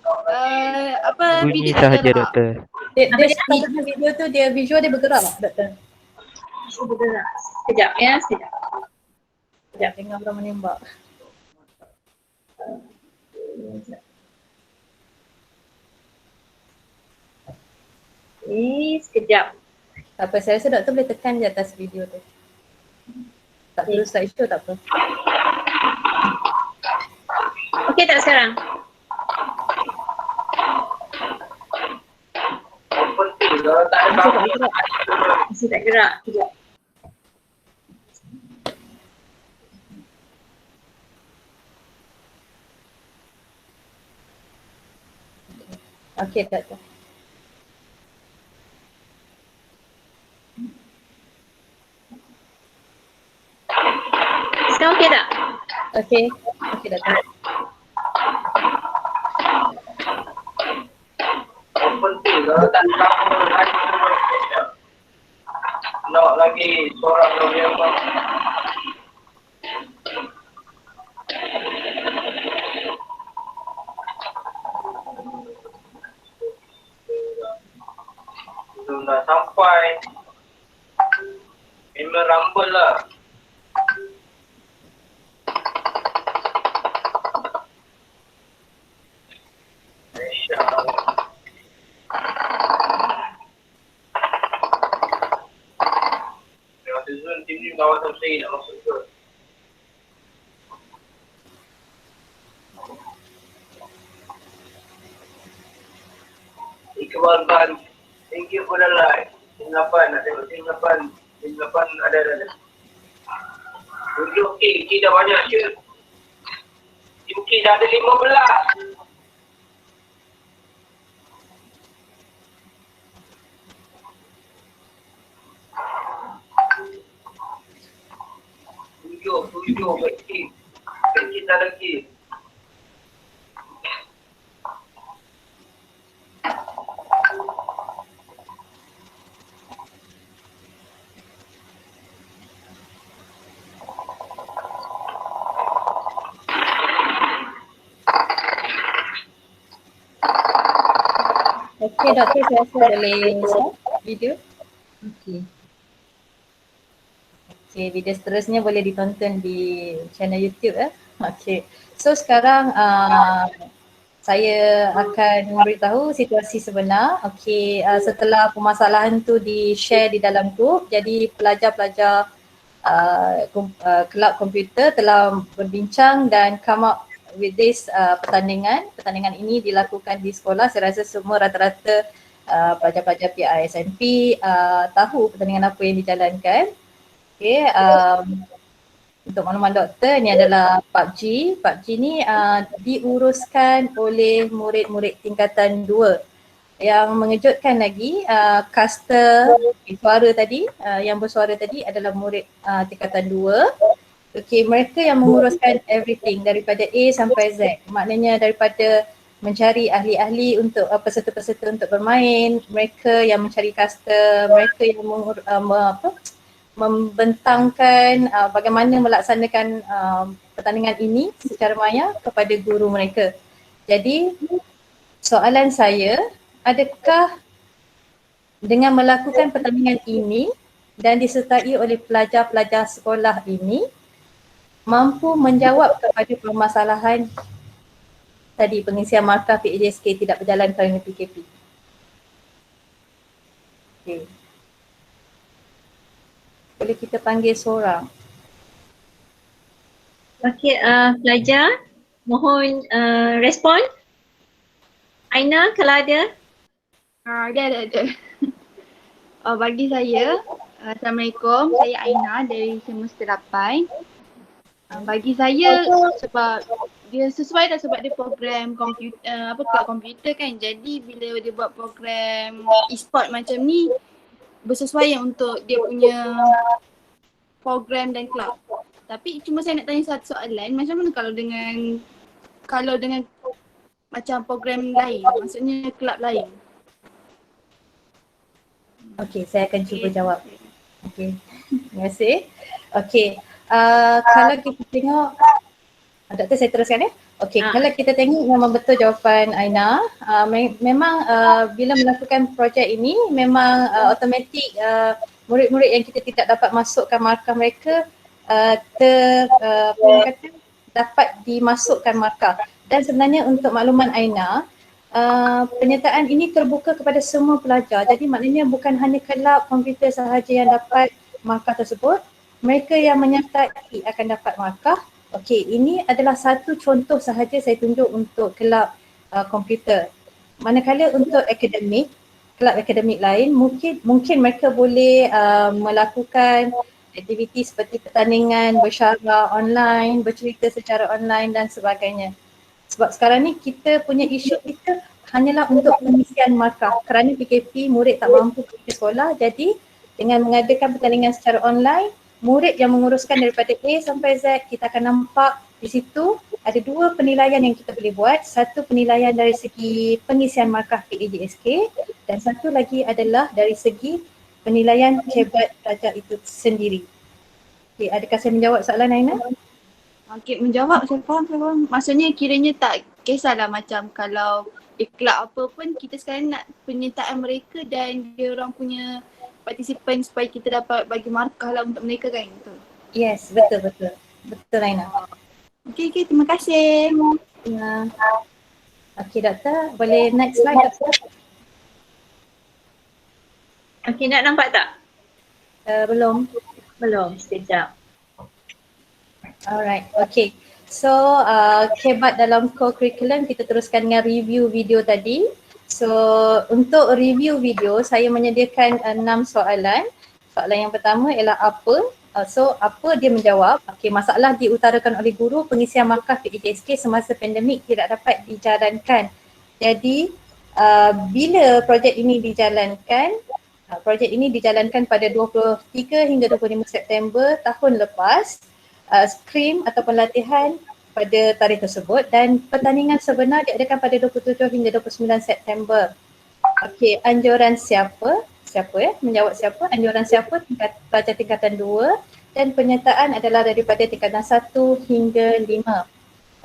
Apa Bunyi video sahaja gerak. doktor. Dia satu video tu dia visual dia bergerak tak doktor? Bergerak. Sekejap ya, sekejap. Sekejap tengok orang menembak. Sekejap. Tak apa, saya rasa doktor boleh tekan je atas video tu. Tak perlu slideshow tak apa. Okey tak sekarang? Penting kalau tak ada bangun. Masih tak gerak. Sekejap. Okey doktor. Sekarang okey tak? Okey. Okey doktor. Penting kalau tak ada bangun lagi nak lagi suara dia. Dah sampai memang rumble lah. Tim ni kawasan saya nak masuk ke. Iqbal Ban, thank you for the live. Tim 8 nak tengok tim 8. Tim 8 ada. 7 K dah banyak je. Tim K dah ada 15. Tujuh K dah lagi. Okey, Doktor, saya rasa boleh start video. Okey. Okey, video seterusnya boleh ditonton di channel YouTube Okey. So sekarang saya akan memberitahu situasi sebenar. Okey, setelah permasalahan tu di-share di dalam group, jadi pelajar-pelajar kelab komputer telah berbincang dan come up with this pertandingan. Pertandingan ini dilakukan di sekolah. Saya rasa semua rata-rata pelajar-pelajar PISMP tahu pertandingan apa yang dijalankan. Okay, untuk makluman doktor, ni adalah PUBG. PUBG ni diuruskan oleh murid-murid tingkatan 2. Yang mengejutkan lagi, caster suara tadi, yang bersuara tadi adalah murid tingkatan 2. Okay, mereka yang menguruskan everything daripada A sampai Z. Maknanya daripada mencari ahli-ahli untuk peserta-peserta untuk bermain, mereka yang mencari caster, mereka yang membentangkan bagaimana melaksanakan pertandingan ini secara maya kepada guru mereka. Jadi soalan saya, adakah dengan melakukan pertandingan ini dan disertai oleh pelajar-pelajar sekolah ini mampu menjawab kepada permasalahan tadi pengisian markah PAJSK tidak berjalan kerana PKP? Okay. Boleh kita panggil seorang? Okey, pelajar mohon respon. Aina kalau ada. Ada. Bagi saya, Assalamualaikum, saya Aina dari semester 8. Bagi saya sebab dia sesuai dah sebab dia program komputer, kelab komputer kan. Jadi bila dia buat program e-sport macam ni, bersesuaian untuk dia punya program dan kelab. Tapi cuma saya nak tanya satu soalan, macam mana kalau dengan macam program lain, maksudnya kelab lain? Okey, saya akan cuba jawab. Okey, terima kasih. Okey, kalau kita tengok, Doktor saya teruskan Okey, kalau kita tengok memang betul jawapan Aina. Memang bila melakukan projek ini memang automatik murid-murid yang kita tidak dapat masukkan markah mereka dapat dimasukkan markah. Dan sebenarnya untuk makluman Aina, penyertaan ini terbuka kepada semua pelajar. Jadi maknanya bukan hanya kelab komputer sahaja yang dapat markah tersebut. Mereka yang menyertai akan dapat markah. Okey, ini adalah satu contoh sahaja saya tunjuk untuk kelab komputer. Manakala untuk akademik, kelab akademik lain mungkin mereka boleh melakukan aktiviti seperti pertandingan, bersyarah online, bercerita secara online dan sebagainya. Sebab sekarang ni kita punya isu kita hanyalah untuk pengisian markah. Kerana PKP murid tak mampu pergi sekolah, jadi dengan mengadakan pertandingan secara online, murid yang menguruskan daripada A sampai Z, kita akan nampak di situ ada dua penilaian yang kita boleh buat. Satu penilaian dari segi pengisian markah PAJSK dan satu lagi adalah dari segi penilaian kebat pelajar itu sendiri. Okay, adakah saya menjawab soalan Aina? Okey, menjawab, saya faham. Maksudnya kiranya tak kisahlah macam kalau kelab apa pun, kita sekarang nak penyertaan mereka dan dia orang punya partisipan supaya kita dapat bagi markah lah untuk mereka kan, betul? Yes, betul. Betul Aina. Okey, terima kasih. Ya. Okey Doktor, boleh next slide Doktor? Okey, nak nampak tak? Belum. Sekejap. Alright, okay. So kebat dalam co-curriculum kita teruskan dengan review video tadi. So untuk review video saya menyediakan 6 soalan. Soalan yang pertama ialah apa? So apa dia menjawab? Okey, masalah diutarakan oleh guru pengisian markah PJSK semasa pandemik tidak dapat dijalankan. Jadi bila projek ini dijalankan, projek ini dijalankan pada 23 hingga 25 September tahun lepas. Skrim ataupun latihan pada tarikh tersebut dan pertandingan sebenar diadakan pada 27 hingga 29 September. Okey, anjuran siapa? Menjawab siapa? Anjuran siapa? Pelajar tingkatan 2 dan penyertaan adalah daripada tingkatan 1 hingga 5.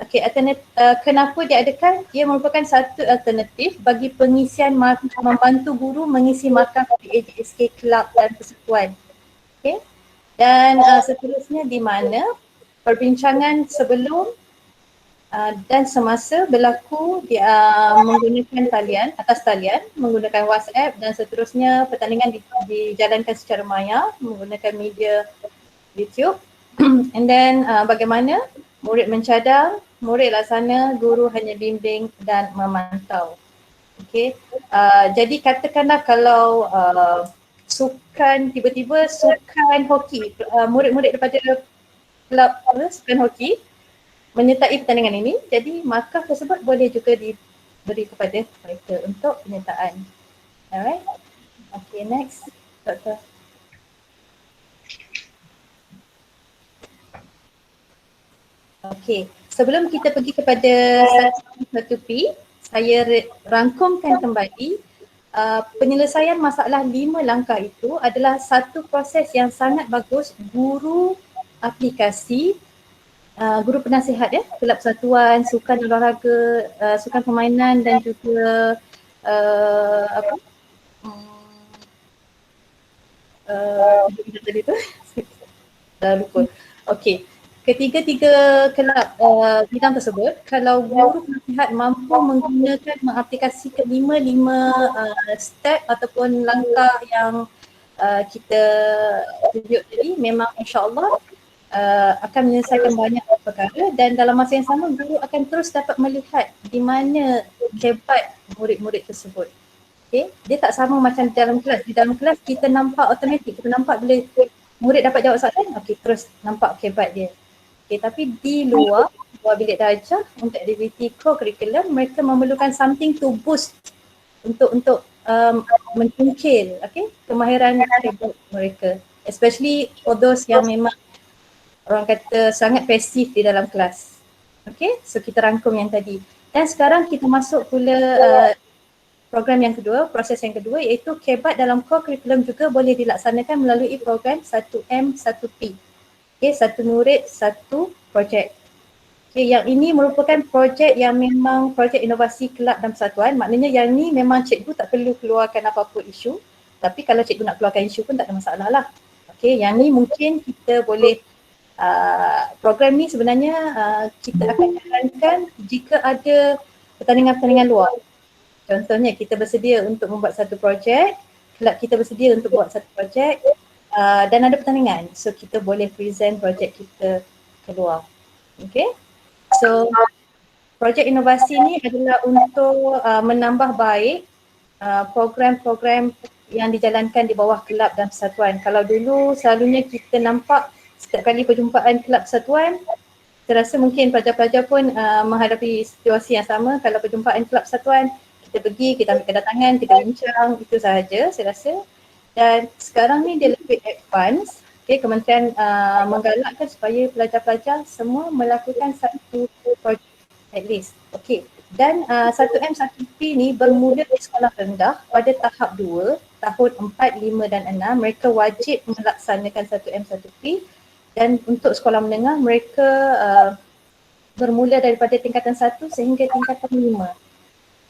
Okey, kenapa diadakan? Ia merupakan satu alternatif bagi pengisian membantu guru mengisi markah PAJSK Kelab dan Persekutuan. Okey. Dan seterusnya di mana perbincangan sebelum dan semasa berlaku menggunakan atas talian, menggunakan WhatsApp dan seterusnya pertandingan dijalankan secara maya menggunakan media YouTube. And then bagaimana murid mencadang, murid laksana, guru hanya bimbing dan memantau. Okay. Jadi katakanlah kalau sukan tiba-tiba sukan hoki, murid-murid daripada kelab sukan hoki menyertai pertandingan ini, jadi markah tersebut boleh juga diberi kepada mereka untuk penyertaan. Alright. Okay, next. Doktor. Okay, sebelum kita pergi kepada satu P, saya rangkumkan kembali penyelesaian masalah 5 langkah itu adalah satu proses yang sangat bagus guru aplikasi, guru penasihat kelab persatuan, sukan olahraga, sukan permainan dan juga tadi tu dah lupa. Okey. Ketiga-tiga kelab bidang tersebut, kalau guru penasihat mampu menggunakan mengaplikasikan 5 step ataupun langkah yang kita tunjuk tadi, memang insya-Allah akan menyelesaikan banyak perkara dan dalam masa yang sama guru akan terus dapat melihat di mana kebat murid-murid tersebut. Okay. Dia tak sama macam di dalam kelas. Di dalam kelas kita nampak automatik, kita nampak bila murid dapat jawab soalan, okey terus nampak kebat dia. Okay, tapi di luar bilik darjah untuk aktiviti co-curriculum mereka memerlukan something to boost untuk mencungkil kemahiran mereka, especially for those yang memang orang kata sangat pasif di dalam kelas. Okay, so kita rangkum yang tadi. Dan sekarang kita masuk pula program yang kedua, proses yang kedua iaitu kebat dalam core curriculum juga boleh dilaksanakan melalui program 1M 1P. Okay, satu murid, satu projek. Okay, yang ini merupakan projek yang memang projek inovasi kelab dan persatuan. Maknanya yang ni memang cikgu tak perlu keluarkan apa-apa isu. Tapi kalau cikgu nak keluarkan isu pun tak ada masalah lah. Okay, yang ni mungkin kita boleh program ni sebenarnya kita akan jalankan jika ada pertandingan-pertandingan luar. Contohnya kita bersedia untuk membuat satu projek, kelab kita bersedia untuk buat satu projek dan ada pertandingan. So kita boleh present projek kita keluar. Okay. So projek inovasi ni adalah untuk menambah baik program-program yang dijalankan di bawah kelab dan persatuan. Kalau dulu selalunya kita nampak setiap kali perjumpaan kelab persatuan, saya rasa mungkin pelajar-pelajar pun menghadapi situasi yang sama. Kalau perjumpaan kelab persatuan, kita pergi, kita ambil kedatangan, kita bincang, itu sahaja saya rasa. Dan sekarang ni dia lebih advance. Okay, kementerian menggalakkan supaya pelajar-pelajar semua melakukan satu projek at least. Okay. Dan 1M 1P ni bermula di sekolah rendah pada tahap 2, tahun 4, 5 dan 6. Mereka wajib melaksanakan 1M 1P. Dan untuk sekolah menengah mereka bermula daripada tingkatan 1 sehingga tingkatan 5.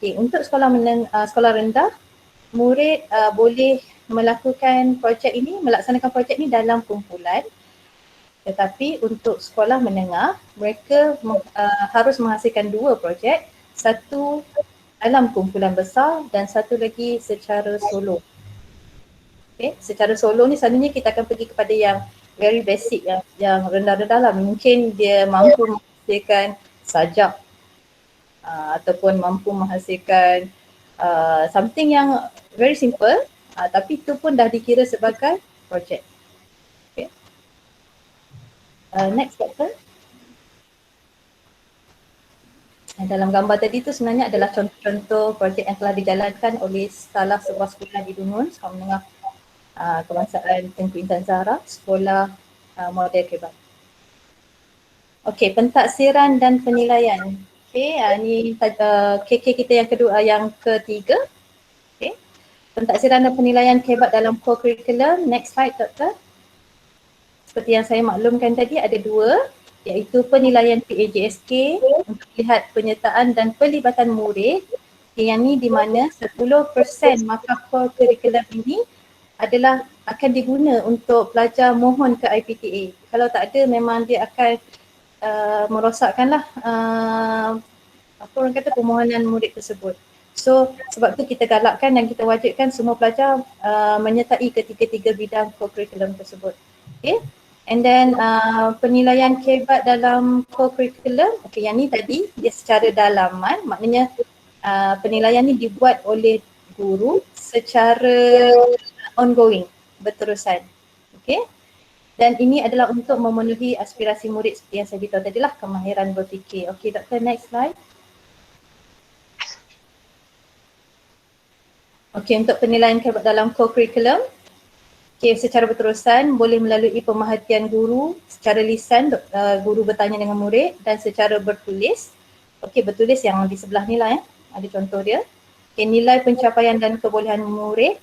Okay, untuk sekolah rendah, murid boleh melakukan projek ini, melaksanakan projek ini dalam kumpulan. Tetapi untuk sekolah menengah, mereka harus menghasilkan 2 projek, satu dalam kumpulan besar dan satu lagi secara solo. Okay, secara solo ni selalunya kita akan pergi kepada yang very basic, yang rendah-rendah lah. Mungkin dia mampu menghasilkan sajak ataupun mampu menghasilkan something yang very simple, tapi itu pun dah dikira sebagai project. Okay. Next slide. Dalam gambar tadi tu sebenarnya adalah contoh-contoh projek yang telah dijalankan oleh salah sebuah sekolah di Dungun, Sekolah Menengah Kebangsaan Tengku Intan Zahra, Sekolah Model Kebat. Okey, pentaksiran dan penilaian. Okey, ni KK kita yang kedua, yang ketiga. Okey. Pentaksiran dan penilaian Kebat dalam core curriculum. Next slide, Doktor. Seperti yang saya maklumkan tadi, ada dua, iaitu penilaian PAJSK untuk lihat penyertaan dan pelibatan murid, yang ni di mana 10% markah core curriculum ini adalah akan diguna untuk pelajar mohon ke IPTA. Kalau tak ada, memang dia akan merosakkanlah apa orang kata, permohonan murid tersebut. So sebab tu kita galakkan dan kita wajibkan semua pelajar menyertai ketiga-tiga bidang core curriculum tersebut. Okay. And then penilaian Kebat dalam core curriculum, okay, yang ni tadi dia secara dalaman, maknanya penilaian ni dibuat oleh guru secara ongoing, berterusan. Okay. Dan ini adalah untuk memenuhi aspirasi murid seperti yang saya beritahu tadi lah, kemahiran berfikir. Okay, Doktor, next slide. Okay, untuk penilaian Kebat dalam core curriculum, okay, secara berterusan boleh melalui pemerhatian guru secara lisan, guru bertanya dengan murid, dan secara bertulis. Okey, bertulis yang di sebelah ni lah, ada contoh dia. Okay, nilai pencapaian dan kebolehan murid.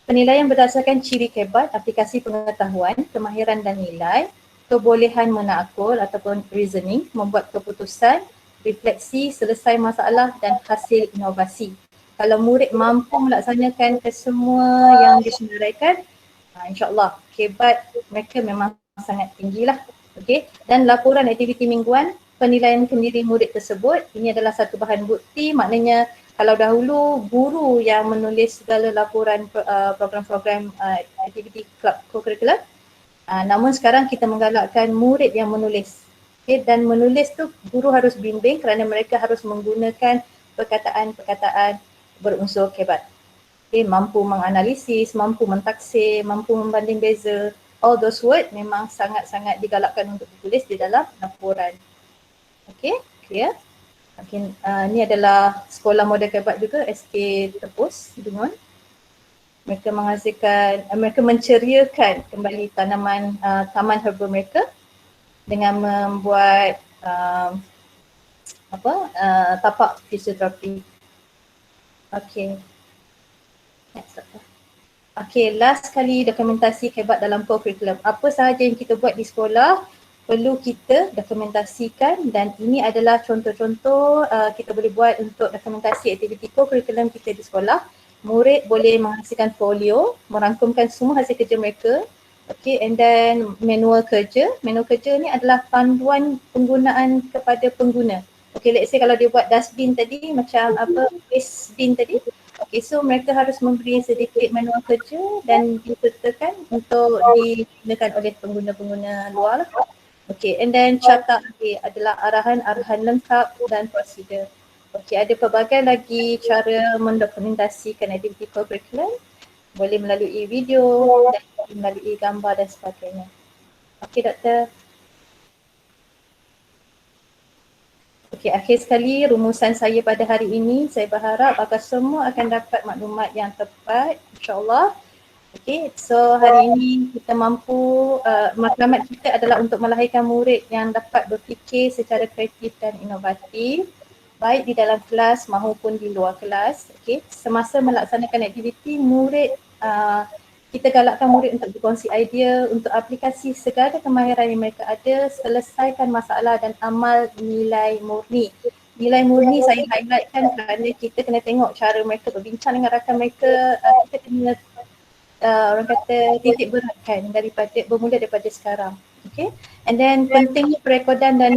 Penilaian berdasarkan ciri Kebat, aplikasi pengetahuan, kemahiran dan nilai, kebolehan menakul ataupun reasoning, membuat keputusan, refleksi, selesai masalah dan hasil inovasi. Kalau murid mampu melaksanakan kesemua yang disenaraikan, InsyaAllah Kebat mereka memang sangat tinggi lah. Okay. Dan laporan aktiviti mingguan, penilaian kendiri murid tersebut, ini adalah satu bahan bukti. Maknanya kalau dahulu guru yang menulis segala laporan program-program aktiviti co-curricular, namun sekarang kita menggalakkan murid yang menulis. Okay. Dan menulis tu guru harus bimbing kerana mereka harus menggunakan perkataan-perkataan berunsur Kebat. Okay, mampu menganalisis, mampu mentaksir, mampu membanding beza. All those words memang sangat-sangat digalakkan untuk ditulis di dalam laporan. Okay, clear? Okay, ni adalah sekolah model Kebat juga, SK Tepus, Dungun. Mereka menghasilkan, mereka menceriakan kembali taman herba mereka dengan membuat tapak fisioterapi. Okay. Okay, last kali dokumentasi Kebat dalam core curriculum. Apa sahaja yang kita buat di sekolah perlu kita dokumentasikan, dan ini adalah contoh-contoh kita boleh buat untuk dokumentasi aktiviti core curriculum kita di sekolah. Murid boleh menghasilkan folio, merangkumkan semua hasil kerja mereka. Okay, and then manual kerja. Manual kerja ni adalah panduan penggunaan kepada pengguna. Okay, let's say kalau dia buat dustbin tadi, macam waste bin tadi. Okay, so mereka harus memberi sedikit manual kerja dan disertakan untuk digunakan oleh pengguna-pengguna luar lah. Okay, and then catat adalah arahan-arahan lengkap dan prosedur. Okay, ada pelbagai lagi cara mendokumentasikan aktiviti co-curriculum. Boleh melalui video dan melalui gambar dan sebagainya. Okay, Doktor. Okey, akhir sekali rumusan saya pada hari ini, saya berharap agar semua akan dapat maklumat yang tepat, insyaAllah. Okey, so hari ini kita mampu, matlamat kita adalah untuk melahirkan murid yang dapat berfikir secara kreatif dan inovatif, baik di dalam kelas maupun di luar kelas. Okey, semasa melaksanakan aktiviti, murid kita galakkan murid untuk berkongsi idea, untuk aplikasi segala kemahiran yang mereka ada, selesaikan masalah dan amal nilai murni. Nilai murni saya highlightkan kerana kita kena tengok cara mereka berbincang dengan rakan mereka, kita kena orang kata titik beratkan bermula daripada sekarang. Okay. And then pentingnya perekodan dan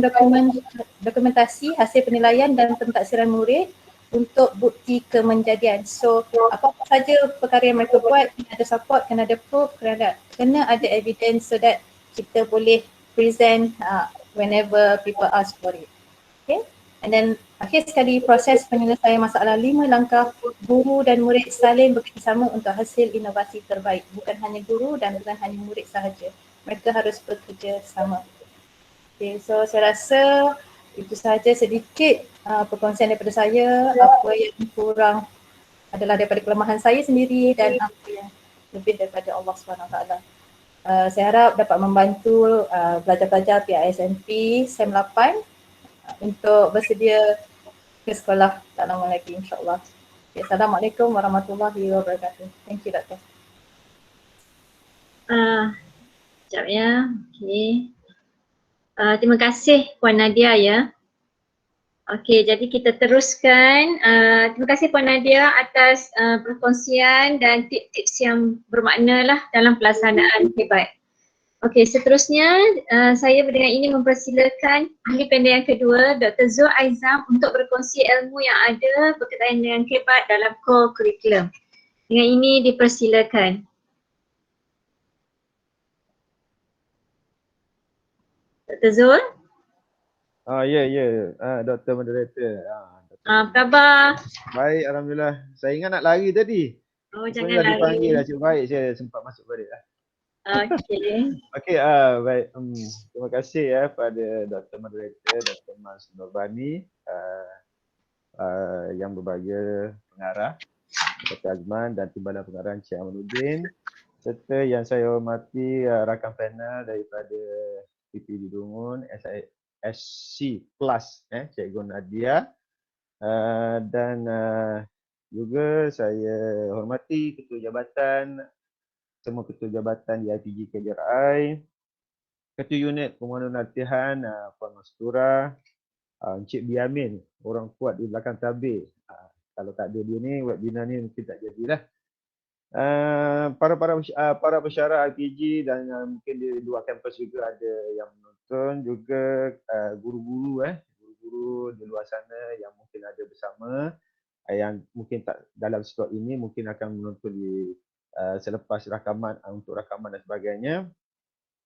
dokumentasi hasil penilaian dan pentaksiran murid untuk bukti kemenjadian. So apa-apa saja perkara yang mereka buat, kena ada support, kena ada proof, kena ada evidence so that kita boleh present whenever people ask for it. Okay. And then akhir sekali proses penyelesaian masalah 5 langkah guru dan murid saling bekerjasama untuk hasil inovasi terbaik. Bukan hanya guru dan bukan hanya murid sahaja. Mereka harus bekerja sama. Okay, so saya rasa itu sahaja sedikit perkongsian daripada saya. Apa yang kurang adalah daripada kelemahan saya sendiri dan apa yang lebih daripada Allah SWT. Saya harap dapat membantu pelajar-pelajar PISMP SEM 8 untuk bersedia ke sekolah tak lama lagi, insyaAllah. Okay, Assalamualaikum warahmatullahi wabarakatuh. Thank you, Dr. Sekejap ya. Okay. Terima kasih Puan Nadia ya. Okey, jadi kita teruskan. Terima kasih Puan Nadia atas perkongsian dan tips-tips yang bermakna lah dalam pelaksanaan hebat. Okey, seterusnya saya dengan ini mempersilakan ahli panel yang kedua, Dr. Zul Aizam, untuk berkongsi ilmu yang ada berkaitan dengan hebat dalam core curriculum. Dengan ini dipersilakan. Dr. Zul? Dr. Moderator. Apa khabar? Baik, Alhamdulillah. Saya ingat nak lari tadi. Oh, Rupanya jangan dah dipanggil lari. nasib baik saya sempat masuk balik lah. Okey. Okey, baik. Terima kasih ya pada Dr. Moderator, Dr. Mas Nurbani, yang berbahagia pengarah, Dr. Azman dan Timbalan Pengarah Encik Amanuddin, serta yang saya hormati rakan panel daripada PPD Dungun, SC Plus, Cikgu Nadia, dan juga saya hormati Ketua Jabatan, semua Ketua Jabatan di IPG KJRI, Ketua Unit Pemandu Latihan Puan Mastura, Encik Biamin, orang kuat di belakang tabir. Kalau tak ada dia ni, webinar ni mungkin tak jadilah. Para pensyarah IPG dan mungkin di luar kampus juga ada yang menonton, juga guru-guru di luar sana yang mungkin ada bersama, yang mungkin tak dalam slot ini mungkin akan menonton di selepas rakaman, untuk rakaman dan sebagainya.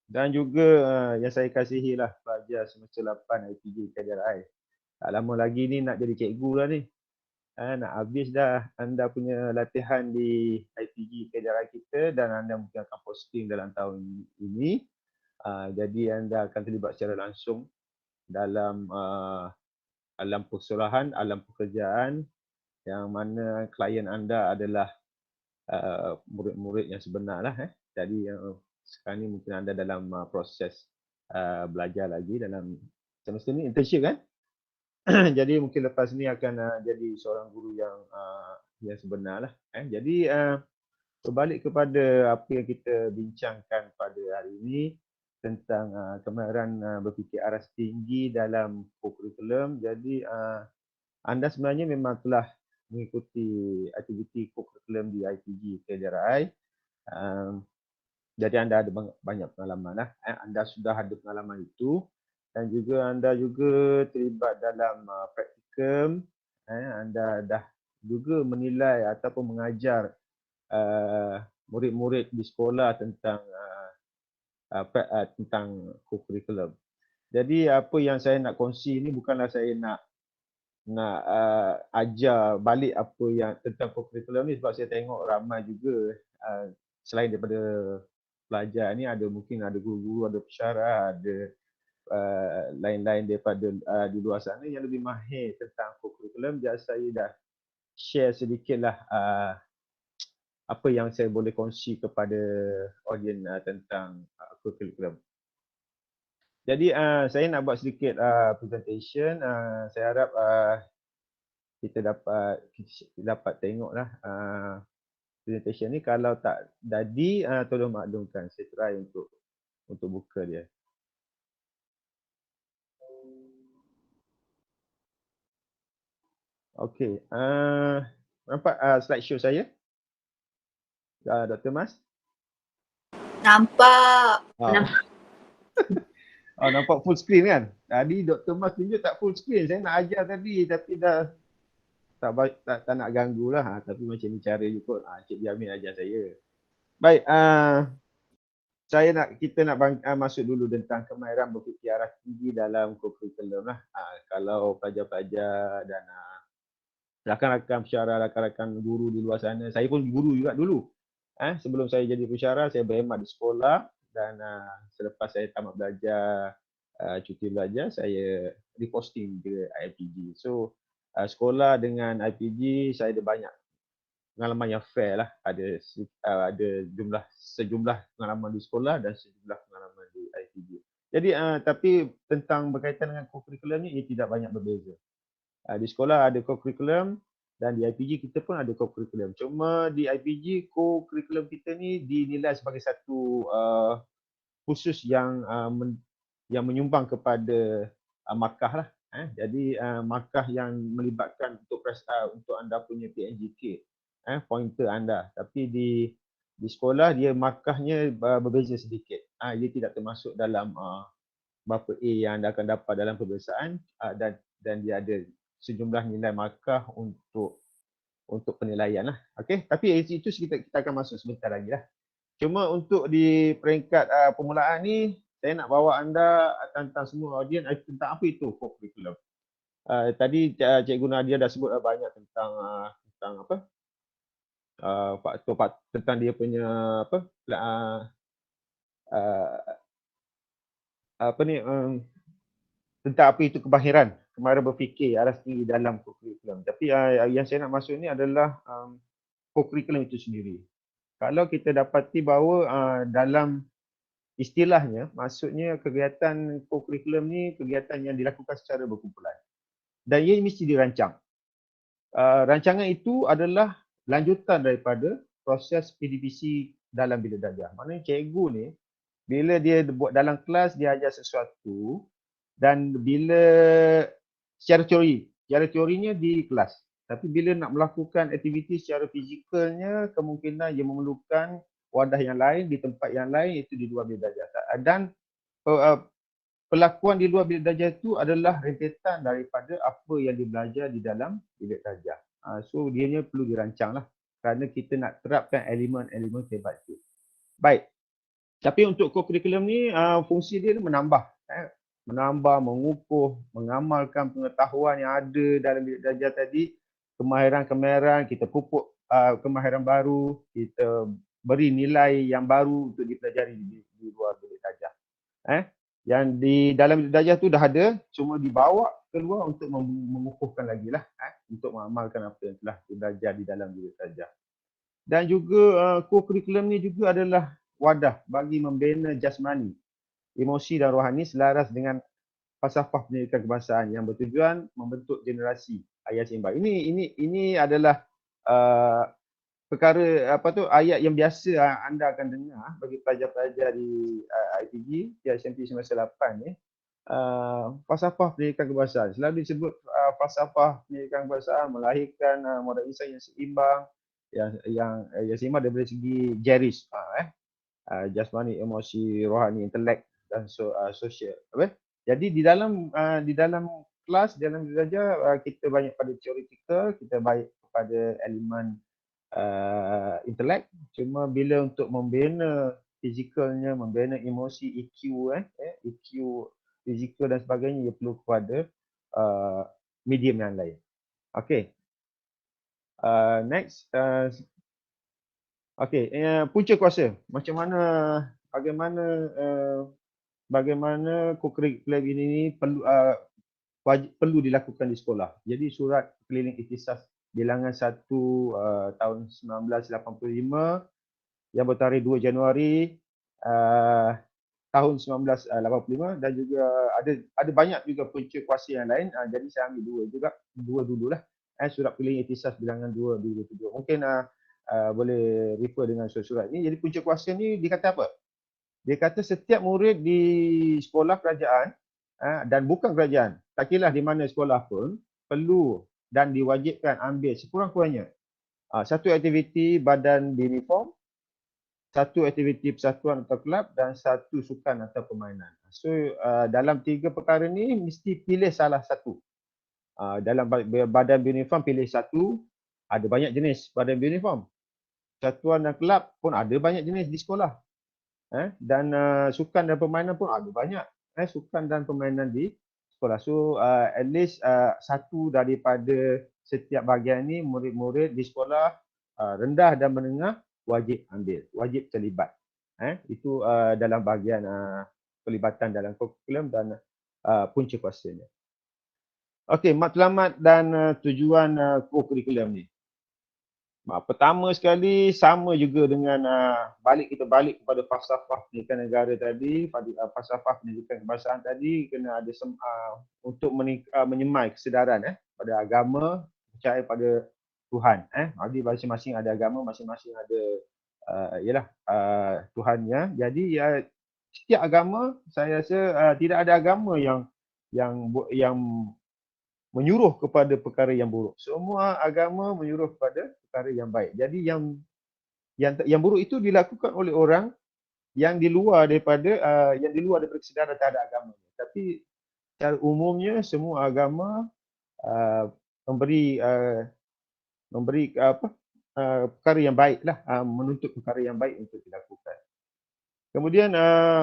Dan juga yang saya kasihi lah pelajar semester 8 IPG KJRI. Tak lama lagi ni nak jadi cikgu lah ni. Nak habis dah anda punya latihan di IPG KJRI kita dan anda mungkin akan posting dalam tahun ini. Jadi anda akan terlibat secara langsung dalam alam persekolahan, alam pekerjaan, yang mana klien anda adalah murid-murid yang sebenar lah. Jadi sekarang ni mungkin anda dalam proses belajar lagi dalam semester ni, internship kan. Jadi mungkin lepas ni akan jadi seorang guru yang sebenar lah. Jadi berbalik kepada apa yang kita bincangkan pada hari ini tentang kemahiran berfikir aras tinggi dalam kurikulum. Jadi anda sebenarnya memang telah mengikuti aktiviti kurikulum di IPG KJRI. Jadi anda ada banyak pengalaman lah. Anda sudah ada pengalaman itu. Dan juga anda juga terlibat dalam praktikum, anda dah juga menilai ataupun mengajar murid-murid di sekolah tentang kurikulum. Jadi apa yang saya nak kongsi ni bukanlah saya nak ajar balik apa yang tentang kurikulum ni, sebab saya tengok ramai juga selain daripada pelajar ni mungkin ada guru-guru, ada pensyarah, ada lain-lain daripada di luar sana yang lebih mahir tentang kurikulum. Jadi saya dah share sedikitlah apa yang saya boleh kongsi kepada audiens tentang kurikulum. Jadi saya nak buat sedikit presentation. Saya harap kita dapat tengoklah presentation ni. Kalau tak jadi tolong maklumkan, saya try untuk buka dia. Okey, nampak slideshow saya? Dr. Mas? Nampak. Nampak full screen kan? Tadi Dr. Mas tunjuk tak full screen. Saya nak ajar tadi tapi dah tak nak ganggu lah. Tapi macam ni cara je kot. Cik Jamin ajar saya. Baik, kita nak masuk dulu tentang kemahiran berfikir aras tinggi dalam kurikulum lah. Kalau pelajar-pelajar dan rakan-rakan pensyarah, rakan-rakan guru di luar sana. Saya pun guru juga dulu. Sebelum saya jadi pensyarah, saya berkhidmat di sekolah dan selepas saya tamat belajar, cuti belajar, saya reposting ke IPG. So, sekolah dengan IPG saya ada banyak pengalaman yang fair lah. Ada sejumlah pengalaman di sekolah dan sejumlah pengalaman di IPG. Jadi tapi tentang berkaitan dengan co-curriculum ni, ia tidak banyak berbeza. Di sekolah ada co-curriculum dan di IPG kita pun ada co-curriculum. Cuma di IPG co-curriculum kita ni dinilai sebagai satu khusus yang menyumbang kepada markah lah. Jadi markah yang melibatkan untuk anda punya PNGK, pointer anda. Tapi di sekolah dia markahnya berbeza sedikit. Dia tidak termasuk dalam berapa A yang anda akan dapat dalam peperiksaan, dan dia ada sejumlah nilai markah untuk penilaian lah. Okey, tapi itu kita akan masuk sebentar lagi lah. Cuma untuk di peringkat permulaan ni, saya nak bawa anda tentang semua audiens tentang apa itu co-curriculum. Tadi Cikgu Nadia dah sebut banyak tentang apa? Faktor tentang dia punya tentang apa itu kemahiran berfikir aras tinggi dalam co-curriculum. Tapi yang saya nak masuk ni adalah co-curriculum itu sendiri. Kalau kita dapati bahawa dalam istilahnya, maksudnya kegiatan co-curriculum ni kegiatan yang dilakukan secara berkumpulan. Dan ia mesti dirancang. Rancangan itu adalah lanjutan daripada proses PDPC dalam bilik darjah. Maknanya cikgu ni, bila dia buat dalam kelas, dia ajar sesuatu, dan bila secara teorinya di kelas. Tapi bila nak melakukan aktiviti secara fizikalnya, kemungkinan ia memerlukan wadah yang lain, di tempat yang lain, iaitu di luar bilik darjah. Dan pelakuan di luar bilik darjah itu adalah rentetan daripada apa yang dibelajar di dalam bilik darjah. So, dianya perlu dirancang lah. Kerana kita nak terapkan elemen-elemen hebat itu. Baik. Tapi untuk co-curriculum ni, fungsi dia menambah. Mengukuh, mengamalkan pengetahuan yang ada dalam bilik darjah tadi, kemahiran-kemahiran, kita pupuk kemahiran baru, kita beri nilai yang baru untuk dipelajari di luar bilik darjah. Yang di dalam bilik darjah tu dah ada, cuma dibawa keluar untuk mengukuhkan lagi lah, untuk mengamalkan apa yang telah belajar di dalam bilik darjah. Dan juga co-curriculum ni juga adalah wadah bagi membina jasmani, emosi dan rohani selaras dengan falsafah pendidikan kebangsaan yang bertujuan membentuk generasi ayat seimbang. Ini adalah perkara ayat yang biasa anda akan dengar bagi pelajar-pelajar di IPG di SMP semester 8 ni. Falsafah pendidikan kebangsaan selalu disebut falsafah pendidikan kebangsaan melahirkan modal insan yang seimbang, yang seimbang daripada segi jeris, jasmani, emosi, rohani, intelek dan sosial. Jadi di dalam kelas, dalam belajar, kita banyak pada teoretikal, kita baik kepada elemen intelek. Cuma bila untuk membina fizikalnya, membina emosi, EQ, EQ fizikal dan sebagainya, ia perlu kepada medium yang lain. Okey. Next. Okey, punca kuasa. Bagaimana co-curriculum ini perlu dilakukan di sekolah. Jadi surat keliling ikhtisas bilangan 1 tahun 1985 yang bertarikh 2 Januari tahun 1985, dan juga ada banyak juga punca kuasa yang lain. Jadi saya ambil dua dululah. Surat keliling ikhtisas bilangan 2 2007. Mungkin boleh refer dengan surat-surat ini. Jadi punca kuasa ni dikata apa? Dia kata setiap murid di sekolah kerajaan dan bukan kerajaan, tak kira di mana sekolah pun, perlu dan diwajibkan ambil sekurang-kurangnya satu aktiviti badan uniform, satu aktiviti persatuan atau kelab, dan satu sukan atau permainan. So dalam 3 perkara ni mesti pilih salah satu. Dalam badan uniform pilih satu, ada banyak jenis badan uniform. Persatuan dan kelab pun ada banyak jenis di sekolah. Dan sukan dan permainan pun ada banyak sukan dan permainan di sekolah. So at least satu daripada setiap bahagian ni murid-murid di sekolah rendah dan menengah wajib ambil, wajib terlibat. Itu dalam bahagian pelibatan dalam kurikulum dan punca kuasanya. Okey, matlamat dan tujuan kurikulum ni. Pertama sekali sama juga dengan kita balik kepada falsafah pendidikan negara tadi, falsafah pendidikan kebangsaan tadi, kena ada untuk menyemai kesedaran pada agama, percaya pada Tuhan. Jadi masing-masing ada agama, masing-masing ada Tuhannya. Jadi setiap agama, saya rasa tidak ada agama yang menyuruh kepada perkara yang buruk. Semua agama menyuruh kepada perkara yang baik. Jadi yang buruk itu dilakukan oleh orang yang di luar daripada kesedaran terhadap agama. Tapi secara umumnya semua agama memberi perkara yang baiklah, menuntut perkara yang baik untuk dilakukan. Kemudian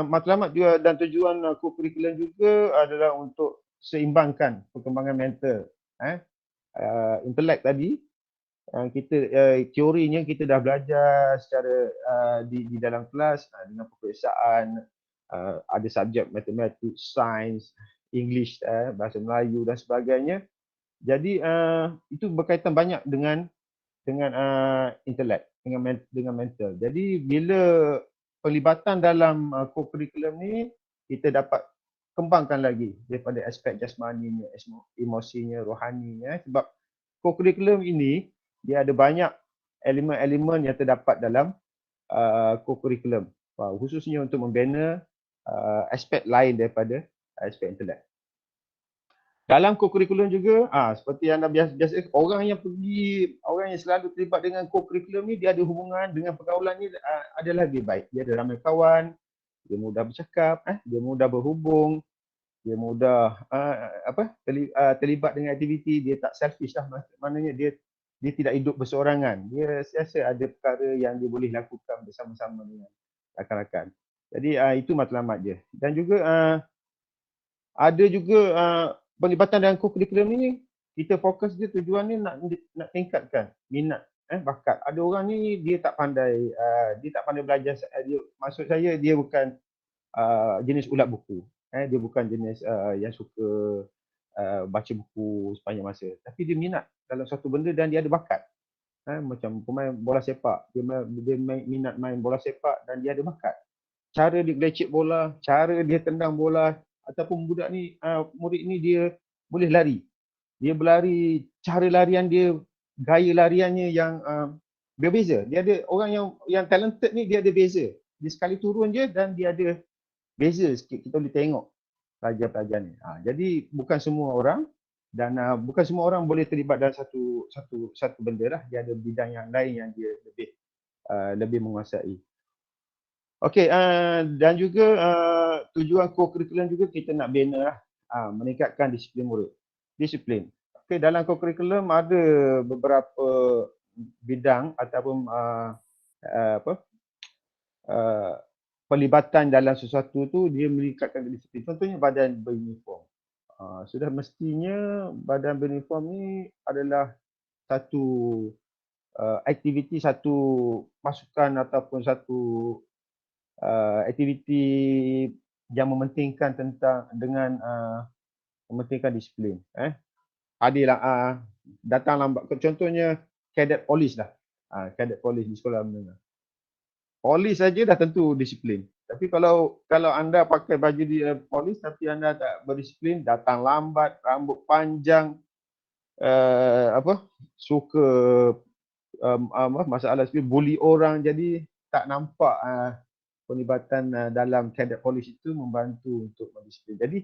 matlamat juga dan tujuan kurikulum juga adalah untuk seimbangkan perkembangan mental, intelek tadi. Kita teorinya kita dah belajar secara di dalam kelas dengan peperiksaan, ada subjek matematik, sains, English, bahasa Melayu dan sebagainya. Jadi itu berkaitan banyak dengan intelek, dengan mental. Jadi bila pelibatan dalam kurikulum ni kita dapat kembangkan lagi daripada aspek jasmaninya, emosinya, rohaninya, sebab kurikulum ini dia ada banyak elemen-elemen yang terdapat dalam kurikulum, khususnya untuk membina aspek lain daripada aspek intelek. Dalam kurikulum juga, seperti anda biasa orang yang selalu terlibat dengan kurikulum ni, dia ada hubungan dengan pergaulan ni adalah lebih baik. Dia ada ramai kawan, dia mudah bercakap, dia mudah berhubung, dia mudah terlibat dengan aktiviti, dia tak selfish lah, maknanya dia tidak hidup berseorangan. Dia sentiasa ada perkara yang dia boleh lakukan bersama-sama dengan rakan-rakan. Jadi itu matlamat dia. Dan juga ada juga pelibatan dalam kurikulum ni, kita fokus dia tujuan ni nak tingkatkan minat, bakat. Ada orang ni dia tak pandai belajar. Maksud saya dia bukan jenis ulat buku. Dia bukan jenis yang suka baca buku sepanjang masa. Tapi dia minat dalam satu benda dan dia ada bakat. Macam pemain bola sepak, dia minat main bola sepak dan dia ada bakat. Cara dia gelecek bola, cara dia tendang bola, ataupun budak ni, murid ni dia boleh lari. Dia berlari, cara larian dia, gaya lariannya yang berbeza. Dia ada orang yang talented ni, dia ada beza. Dia sekali turun je dan dia ada beza sikit, kita boleh tengok pelajar-pelajar ni. Jadi bukan semua orang dan bukan semua orang boleh terlibat dalam satu benda lah. Dia ada bidang yang lain yang dia lebih menguasai. Okey, dan juga tujuan kurikulum juga kita nak bina lah, meningkatkan disiplin murid. Disiplin. Okey, dalam kurikulum ada beberapa bidang ataupun pelibatan dalam sesuatu tu dia meningkatkan disiplin. Contohnya badan beruniform. Sudah mestinya badan beruniform ni adalah satu aktiviti, satu masukan ataupun satu aktiviti yang mementingkan mementingkan disiplin. Adil datang lambat. Contohnya cadet polis lah. Cadet polis di sekolah menengah. Polis saja dah tentu disiplin. Tapi kalau anda pakai baju di polis tapi anda tak berdisiplin, datang lambat, rambut panjang, suka masalah seperti bully orang, jadi tak nampak pelibatan dalam cadet polis itu membantu untuk mendisiplin. Jadi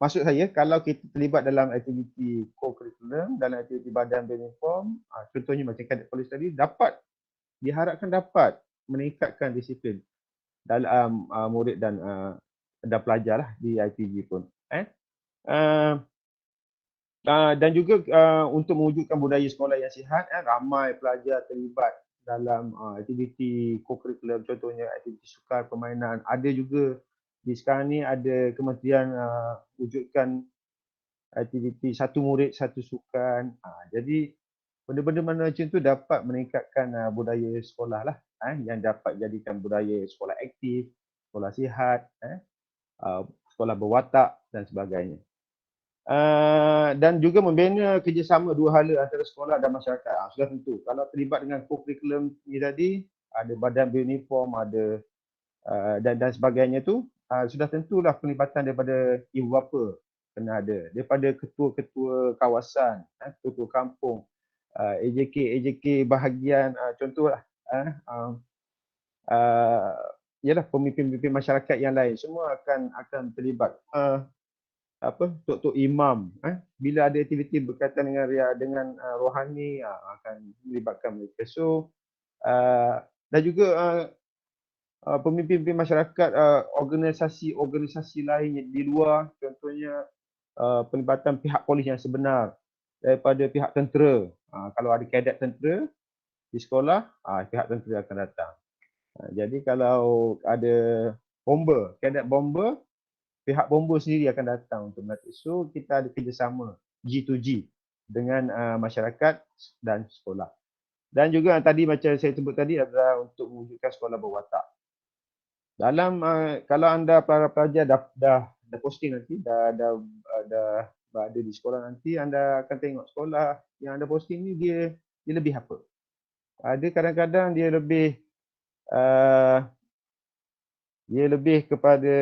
maksud saya kalau kita terlibat dalam aktiviti kurikulum, dalam aktiviti badan beruniform, contohnya macam cadet polis tadi, diharapkan dapat meningkatkan disiplin dalam murid dan pelajar lah di IPG pun. Dan juga untuk mewujudkan budaya sekolah yang sihat, ramai pelajar terlibat dalam aktiviti kurikulum, contohnya aktiviti sukar, permainan. Ada juga di sekarang ni ada kementerian wujudkan aktiviti satu murid satu sukan. Jadi benda-benda mana macam tu dapat meningkatkan budaya sekolah lah, yang dapat jadikan budaya sekolah aktif, sekolah sihat, sekolah berwatak dan sebagainya. Dan juga membina kerjasama dua hala antara sekolah dan masyarakat. Sudah tentu kalau terlibat dengan co-curriculum ni tadi, ada badan beruniform, ada dan sebagainya tu, sudah tentulah pelibatan daripada ibu bapa kena ada, daripada ketua-ketua kawasan, ketua kampung, AJK bahagian, contohlah ialah pemimpin-pemimpin masyarakat yang lain semua akan terlibat. Tok-tok imam, bila ada aktiviti berkaitan dengan rohani, akan melibatkan mereka. So dan juga pemimpin-pemimpin masyarakat, organisasi-organisasi lain di luar, contohnya pelibatan pihak polis yang sebenar, daripada pihak tentera. Kalau ada kadet tentera di sekolah, pihak tentera akan datang. Jadi kalau ada bomber, kadet bomber, pihak bomber sendiri akan datang untuk melatih. So kita ada kerjasama G2G dengan masyarakat dan sekolah. Dan juga tadi macam saya sebut tadi adalah untuk mewujudkan sekolah berwatak. Dalam kalau anda para pelajar dah posting nanti, dah ada di sekolah nanti, anda akan tengok sekolah yang anda posting ni dia lebih apa? Ada kadang-kadang dia lebih kepada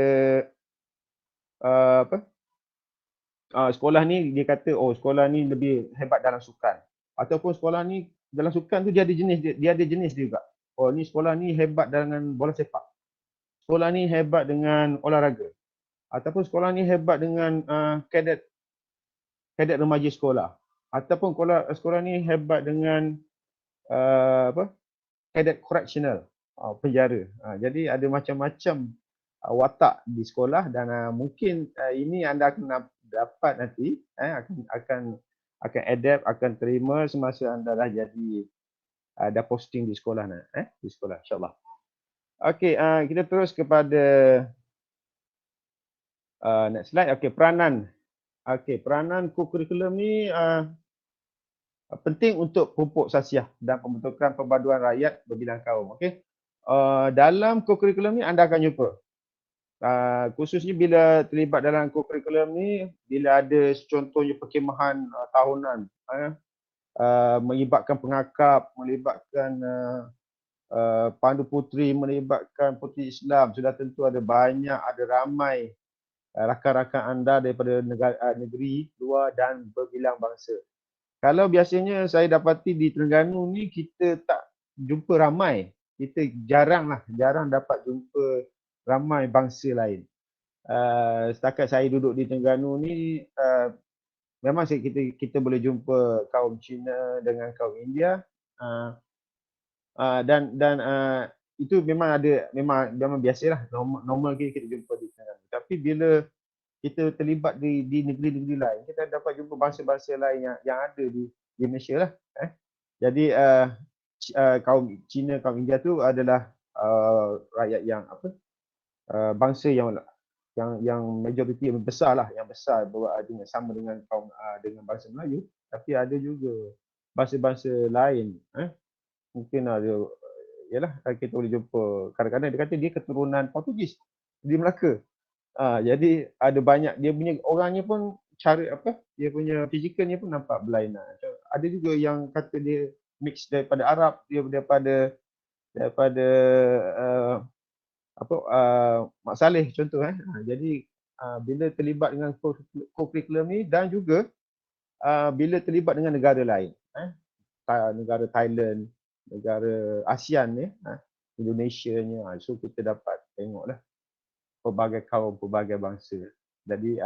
sekolah ni dia kata sekolah ni lebih hebat dalam sukan, ataupun sekolah ni dalam sukan tu dia ada jenis juga. Ni sekolah ni hebat dengan bola sepak, sekolah ni hebat dengan olahraga, ataupun sekolah ni hebat dengan kadet remaja sekolah, ataupun sekolah ni hebat dengan kadet correctional, penjara. Jadi ada macam-macam watak di sekolah, dan mungkin ini anda akan dapat nanti akan adapt, akan terima semasa anda dah jadi dah posting di sekolah di sekolah, insya-Allah. Okey, kita terus kepada next slide. Okey, peranan. Peranan co-curriculum ni penting untuk pupuk sasiah dan pembentukan perpaduan rakyat berbilang kaum. Okey. Dalam co-curriculum ni anda akan jumpa khususnya bila terlibat dalam co-curriculum ni, bila ada contohnya perkhemahan tahunan, melibatkan pengakap, melibatkan pandu puteri, melibatkan puteri Islam, sudah tentu ada ramai rakan-rakan anda daripada negeri luar dan berbilang bangsa. Kalau biasanya saya dapati di Terengganu ni, kita tak jumpa ramai, kita jarang dapat jumpa ramai bangsa lain. Setakat saya duduk di Terengganu ni, memang kita boleh jumpa kaum Cina dengan kaum India, dan itu memang biasalah, normal kita jumpa di Terengganu. Tapi bila kita terlibat di negeri-negeri lain, kita dapat jumpa bangsa-bangsa lain yang ada di Malaysia lah. Jadi kaum Cina, kaum India tu adalah rakyat yang bangsa yang majoriti yang besar lah, yang besar sama dengan dengan bangsa Melayu. Tapi ada juga bangsa-bangsa lain, mungkin ada, kita boleh jumpa, kadang-kadang dia kata dia keturunan Portugis di Melaka. Jadi ada banyak, dia punya orangnya pun dia punya fizikalnya pun nampak berlainan. Ada juga yang kata dia mix daripada Arab, dia daripada Mak Saleh contoh. Jadi bila terlibat dengan co-curriculum ni, dan juga bila terlibat dengan negara lain, negara Thailand, negara ASEAN ni, Indonesia-nya, so kita dapat tengoklah pelbagai kaum, pelbagai bangsa. Jadi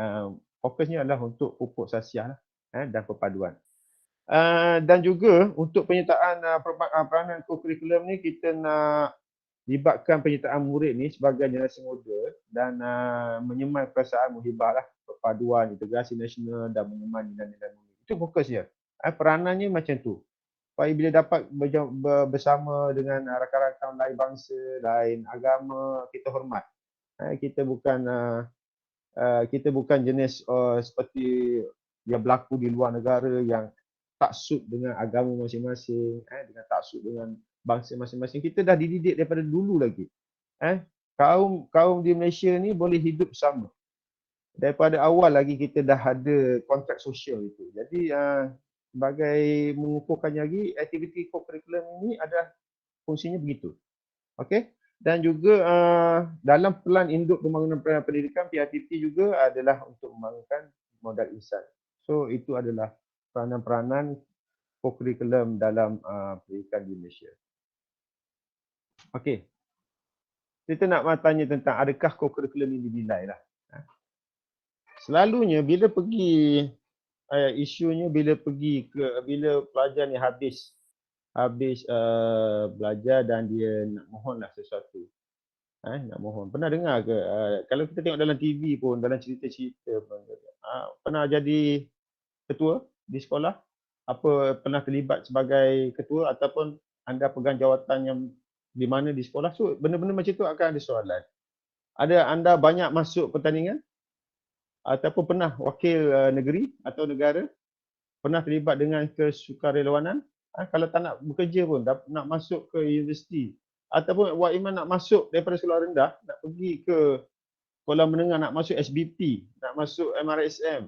fokusnya adalah untuk pupuk sasiah dan perpaduan. Dan juga untuk penyertaan peranan co-curriculum ni, kita nak libatkan penyertaan murid ni sebagai generasi muda dan menyemai perasaan muhibah lah, perpaduan, integrasi nasional dan menyemai nilai-nilai murid. Itu fokusnya. Peranannya macam tu. Supaya bila dapat bersama dengan rakan-rakan lain bangsa, lain agama, kita hormat. Kita bukan jenis seperti yang berlaku di luar negara yang taksub dengan agama masing-masing, dengan taksub dengan bangsa masing-masing. Kita dah dididik daripada dulu lagi. Kaum di Malaysia ni boleh hidup sama. Daripada awal lagi kita dah ada kontrak sosial itu. Jadi sebagai mengukuhkannya lagi, aktiviti co-curriculum ini ada fungsinya begitu. Okey. Dan juga dalam pelan induk pembangunan pendidikan, PRTP juga adalah untuk membangunkan modal insan. So itu adalah peranan-peranan co-curriculum dalam pendidikan di Malaysia. Okey. Kita nak tanya tentang adakah co-curriculum ini dinilai lah. Selalunya bila pergi isunya bila pelajar ni habis belajar dan dia nak mohonlah sesuatu. Nak mohon. Pernah dengar ke kalau kita tengok dalam TV pun, dalam cerita-cerita pun, pernah jadi ketua di sekolah? Pernah terlibat sebagai ketua ataupun anda pegang jawatan yang di mana di sekolah? So benda-benda macam tu akan ada soalan. Ada anda banyak masuk pertandingan? Ataupun pernah wakil negeri atau negara, pernah terlibat dengan kesukarelawanan, kalau tak nak bekerja pun, nak masuk ke universiti, ataupun Wak Iman nak masuk daripada sekolah rendah, nak pergi ke sekolah menengah, nak masuk SBP, nak masuk MRSM,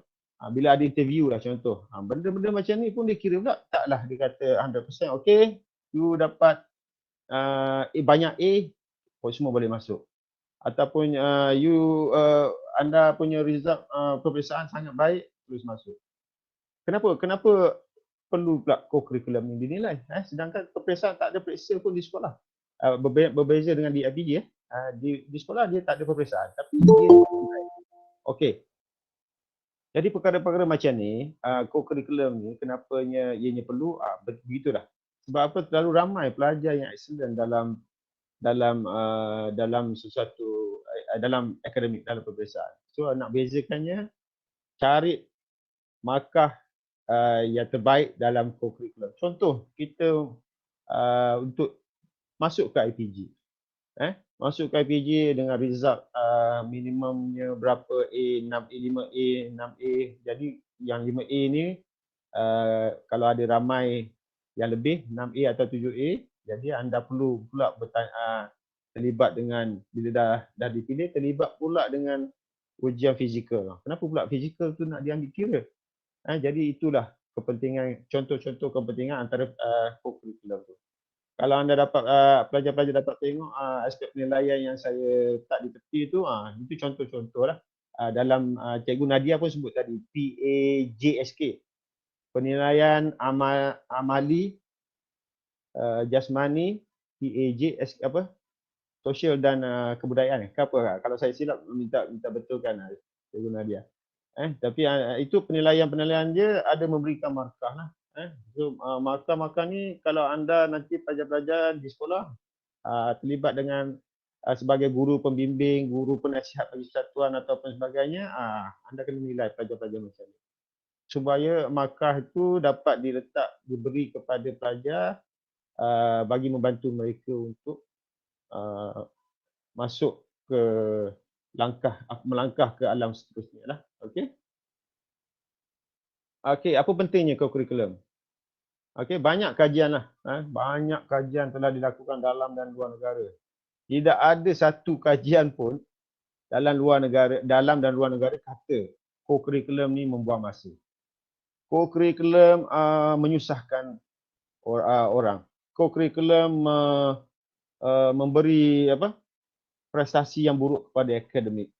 bila ada interview lah contoh. Benda-benda macam ni pun dia kira pula, taklah dia kata 100%, okay, you dapat banyak A, semua boleh masuk. Ataupun anda punya result peperiksaan sangat baik, terus masuk. Kenapa perlu pula co-curriculum ni dinilai? Sedangkan peperiksaan tak ada periksa pun di sekolah. Berbeza dengan di IPG. Di sekolah dia tak ada peperiksaan, tapi dia okey. Jadi perkara-perkara macam ni, co-curriculum ni kenapanya ianya perlu? Begitulah. Sebab apa, terlalu ramai pelajar yang excellent dalam sesuatu dalam akademik, dalam peperiksaan. So nak bezakannya, cari markah yang terbaik dalam co-curriculum. Contoh kita untuk masuk ke IPG. Masuk ke IPG dengan result minimumnya berapa A, 6A, 5A, 6A. Jadi yang 5A ni kalau ada ramai yang lebih 6A atau 7A, jadi anda perlu pula terlibat dengan, bila dah dipilih, terlibat pula dengan ujian fizikal. Kenapa pula fizikal tu nak diambil kira? Jadi itulah kepentingan, contoh-contoh kepentingan antara co-curriculum tu. Kalau anda dapat, pelajar-pelajar dapat tengok aspek penilaian yang saya letak di tepi tu, itu contoh-contoh lah. Dalam Cikgu Nadia pun sebut tadi, PAJSK. Penilaian amali, jasmani, PAJSK sosial dan kebudayaan. Apa? Kalau saya silap, minta betulkan Cikgu Nadia. Tapi itu penilaian dia ada memberikan markah lah. So markah-markah ni kalau anda nanti pelajar-pelajar di sekolah terlibat dengan sebagai guru pembimbing, guru penasihat bagi persatuan ataupun sebagainya, anda kena nilai pelajar-pelajar macam ni. Supaya markah itu dapat diberi kepada pelajar bagi membantu mereka untuk masuk ke melangkah ke alam seterusnya lah. Okey. Okey, apa pentingnya co-curriculum? Okey, banyak kajian lah. Banyak kajian telah dilakukan dalam dan luar negara. Tidak ada satu kajian pun dalam dan luar negara kata co-curriculum ni membuang masa. Co-curriculum menyusahkan orang. Co-curriculum memberi prestasi yang buruk kepada akademik.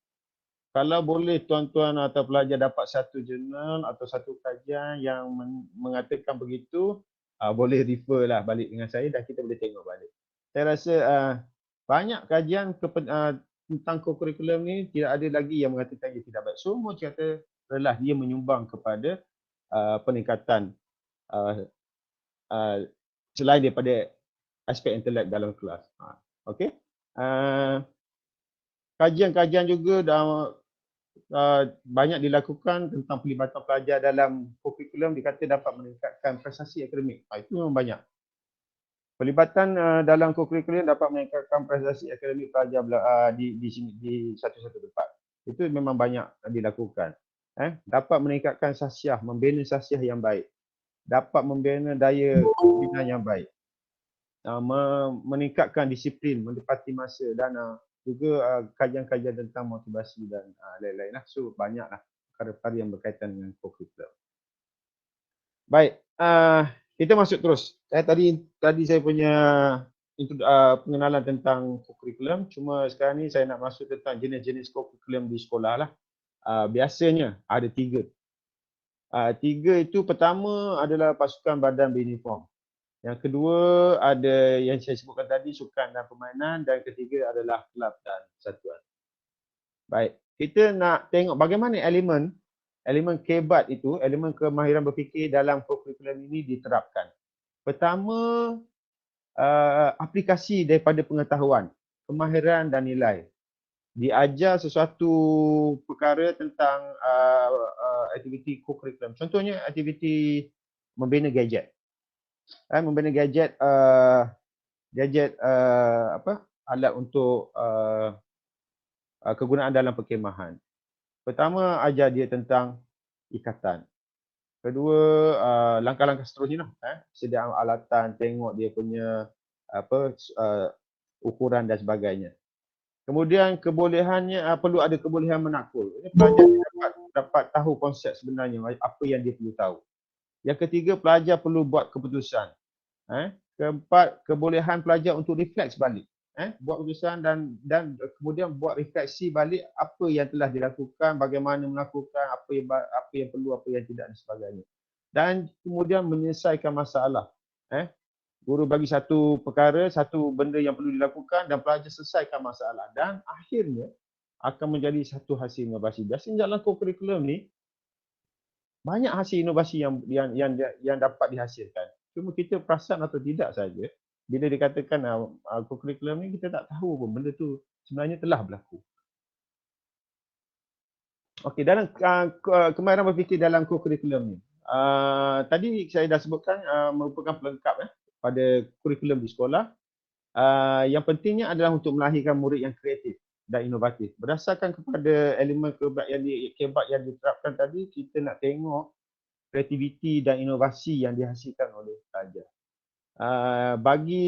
Kalau boleh tuan-tuan atau pelajar dapat satu jurnal atau satu kajian yang mengatakan begitu, boleh refer lah balik dengan saya dan kita boleh tengok balik. Saya rasa banyak kajian tentang co-curriculum ni tidak ada lagi yang mengatakan ia tidak baik. Semua kata adalah dia menyumbang kepada peningkatan selain daripada aspek intelek dalam kelas. Okey. Kajian-kajian juga banyak dilakukan tentang pelibatan pelajar dalam co-curriculum, dikata dapat meningkatkan prestasi akademik. Itu memang banyak. Pelibatan dalam co-curriculum dapat meningkatkan prestasi akademik pelajar di satu-satu tempat. Itu memang banyak dilakukan. Dapat meningkatkan sasiah, membina sasiah yang baik. Dapat membina daya bina yang baik. Meningkatkan disiplin, menepati masa dan juga kajian-kajian tentang motivasi dan lain-lain lah. So banyaklah perkara-perkara yang berkaitan dengan co-curriculum. Baik, kita masuk terus. Tadi saya punya pengenalan tentang co-curriculum. Cuma sekarang ni saya nak masuk tentang jenis-jenis co-curriculum di sekolah lah. Biasanya ada 3. 3 itu pertama adalah pasukan badan beruniform. Yang kedua ada yang saya sebutkan tadi, sukan dan permainan, dan ketiga adalah kelab dan satuan. Baik, kita nak tengok bagaimana elemen kebat itu, elemen kemahiran berfikir dalam co-curriculum ini diterapkan. Pertama, aplikasi daripada pengetahuan, kemahiran dan nilai. Diajar sesuatu perkara tentang aktiviti co-curriculum. Contohnya aktiviti membina gadget. Membina gadget, alat untuk kegunaan dalam perkhemahan. Pertama, ajar dia tentang ikatan. Kedua, langkah-langkah seterusnya lah. Sediaan alatan, tengok dia punya ukuran dan sebagainya. Kemudian kebolehannya, perlu ada kebolehan menakul. Pelajar dapat tahu konsep sebenarnya, apa yang dia perlu tahu. Yang ketiga, pelajar perlu buat keputusan. Keempat, kebolehan pelajar untuk refleks balik. Buat keputusan dan kemudian buat refleksi balik apa yang telah dilakukan, bagaimana melakukan, apa yang perlu, apa yang tidak dan sebagainya. Dan kemudian menyelesaikan masalah. Guru bagi satu perkara, satu benda yang perlu dilakukan dan pelajar selesaikan masalah. Dan akhirnya akan menjadi satu hasil inovasi. Biasanya dalam co-curriculum ni banyak hasil inovasi yang dapat dihasilkan. Cuma kita perasan atau tidak saja, bila dikatakan co-curriculum ni, kita tak tahu pun benda tu sebenarnya telah berlaku. Okey, dalam kemahiran berfikir dalam co-curriculum ni. Tadi saya dah sebutkan merupakan pelengkap pada kurikulum di sekolah. Yang pentingnya adalah untuk melahirkan murid yang kreatif dan inovatif. Berdasarkan kepada elemen kebat yang diterapkan tadi, kita nak tengok kreativiti dan inovasi yang dihasilkan oleh pelajar. Bagi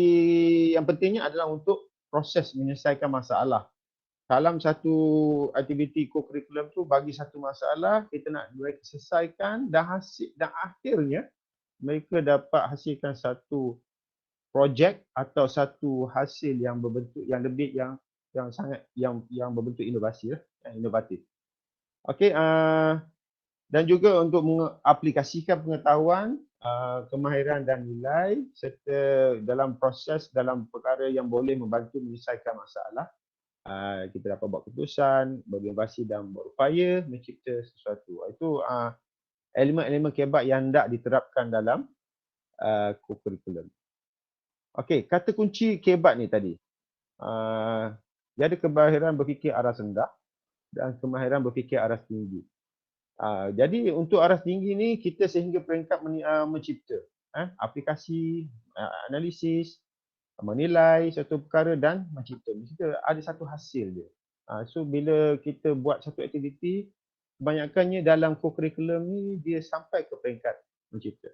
yang pentingnya adalah untuk proses menyelesaikan masalah. Dalam satu aktiviti co-curriculum tu, bagi satu masalah, kita nak mereka selesaikan dan akhirnya mereka dapat hasilkan satu projek atau satu hasil yang berbentuk yang lebih yang berbentuk inovasi yang inovatif. Okey, dan juga untuk mengaplikasikan pengetahuan, kemahiran dan nilai serta dalam perkara yang boleh membantu menyelesaikan masalah. Kita dapat buat keputusan, berinovasi dan berupaya mencipta sesuatu. Itu elemen-elemen kebat yang hendak diterapkan dalam co-curriculum. Okey, kata kunci kebat ni tadi. Dia ada kemahiran berfikir aras rendah dan kemahiran berfikir aras tinggi. Jadi untuk aras tinggi ni, kita sehingga peringkat mencipta aplikasi, analisis, menilai satu perkara dan mencipta. Kita ada satu hasil dia. So bila kita buat satu aktiviti, kebanyakannya dalam co-curriculum ni dia sampai ke peringkat mencipta.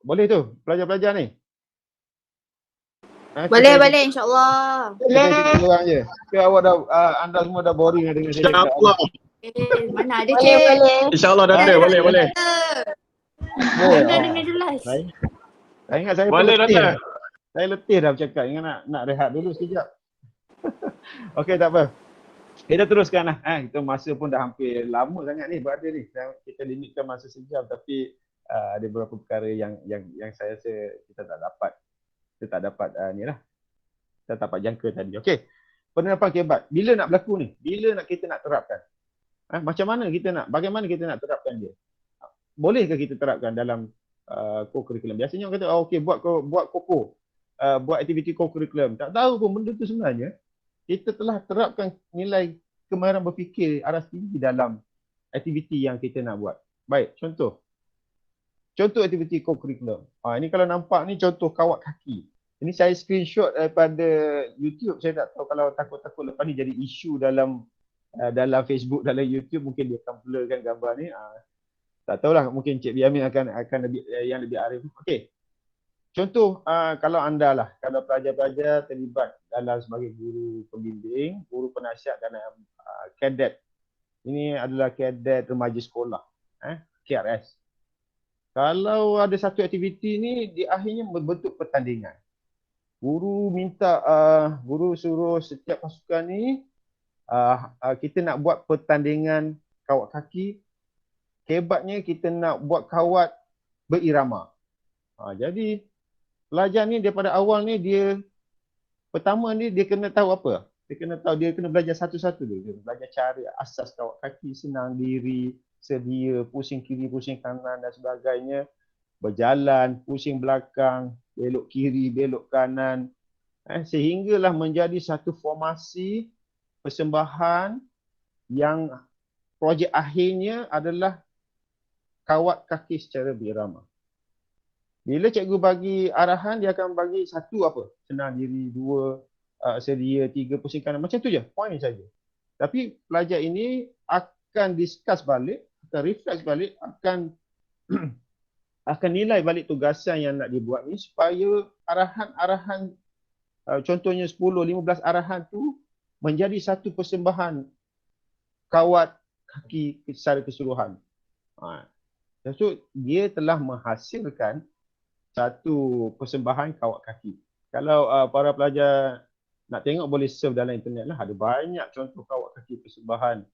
Boleh tu pelajar-pelajar ni? Boleh insya-Allah. Kita orang je. Ke awak dah anda semua dah boring dengan saya. InsyaAllah. Mana ada cik? InsyaAllah dah ada. Boleh. Anda dengar jelas. Saya ingat saya Boleh dah. Saya letih dah bercakap. Ingat nak rehat dulu sekejap. Okey, tak apa. Kita teruskan lah. Kita masa pun dah hampir lama sangat ni berada ni. Kita limitkan masa sejam, tapi ada beberapa perkara yang saya rasa kita tak dapat. Kita tak dapat ni lah. Kita tak dapat jangka tadi. Okey. Penerapan kebat. Bila nak berlaku ni? Bila kita nak terapkan? Macam mana bagaimana kita nak terapkan dia? Bolehkah kita terapkan dalam co-curriculum? Biasanya orang kata, okey, buat koko. Buat aktiviti co-curriculum. Tak tahu pun benda tu sebenarnya kita telah terapkan nilai kemahiran berfikir aras tinggi dalam aktiviti yang kita nak buat. Baik, contoh. contoh aktiviti co-curriculum. Ini kalau nampak ni contoh kawat kaki. Ini saya screenshot daripada YouTube. Saya tak tahu kalau takut-takut lepas ni jadi isu dalam Facebook, dalam YouTube, mungkin dia akan blurkan gambar ni. Tak tahulah, mungkin Cik Biamin akan lebih yang lebih arif. Okey. Contoh kalau anda lah, kalau pelajar-pelajar terlibat dalam sebagai guru pembimbing, guru penasihat dalam kadet. Ini adalah kadet remaja sekolah, KRS. Kalau ada satu aktiviti ni, di akhirnya berbentuk pertandingan. Guru minta, guru suruh setiap pasukan ni, kita nak buat pertandingan kawat kaki. Hebatnya kita nak buat kawat berirama. Jadi pelajar ni daripada awal ni pertama ni dia kena tahu apa? Dia kena belajar satu-satu dulu. Dia belajar cari asas kawat kaki, senang diri, sedia, pusing kiri, pusing kanan dan sebagainya. Berjalan, pusing belakang, belok kiri, belok kanan. Sehinggalah menjadi satu formasi persembahan yang projek akhirnya adalah kawat kaki secara berirama. Bila cikgu bagi arahan, dia akan bagi satu apa? Senang diri, dua, sedia, tiga, pusing kanan. Macam tu je, poin saja. Tapi pelajar ini akan discuss balik, akan reflect balik, akan nilai balik tugasan yang nak dibuat ni supaya arahan-arahan, contohnya 10-15 arahan tu menjadi satu persembahan kawat kaki secara keseluruhan. So dia telah menghasilkan satu persembahan kawat kaki. Kalau para pelajar nak tengok, boleh surf dalam internet lah. Ada banyak contoh kawat kaki persembahan,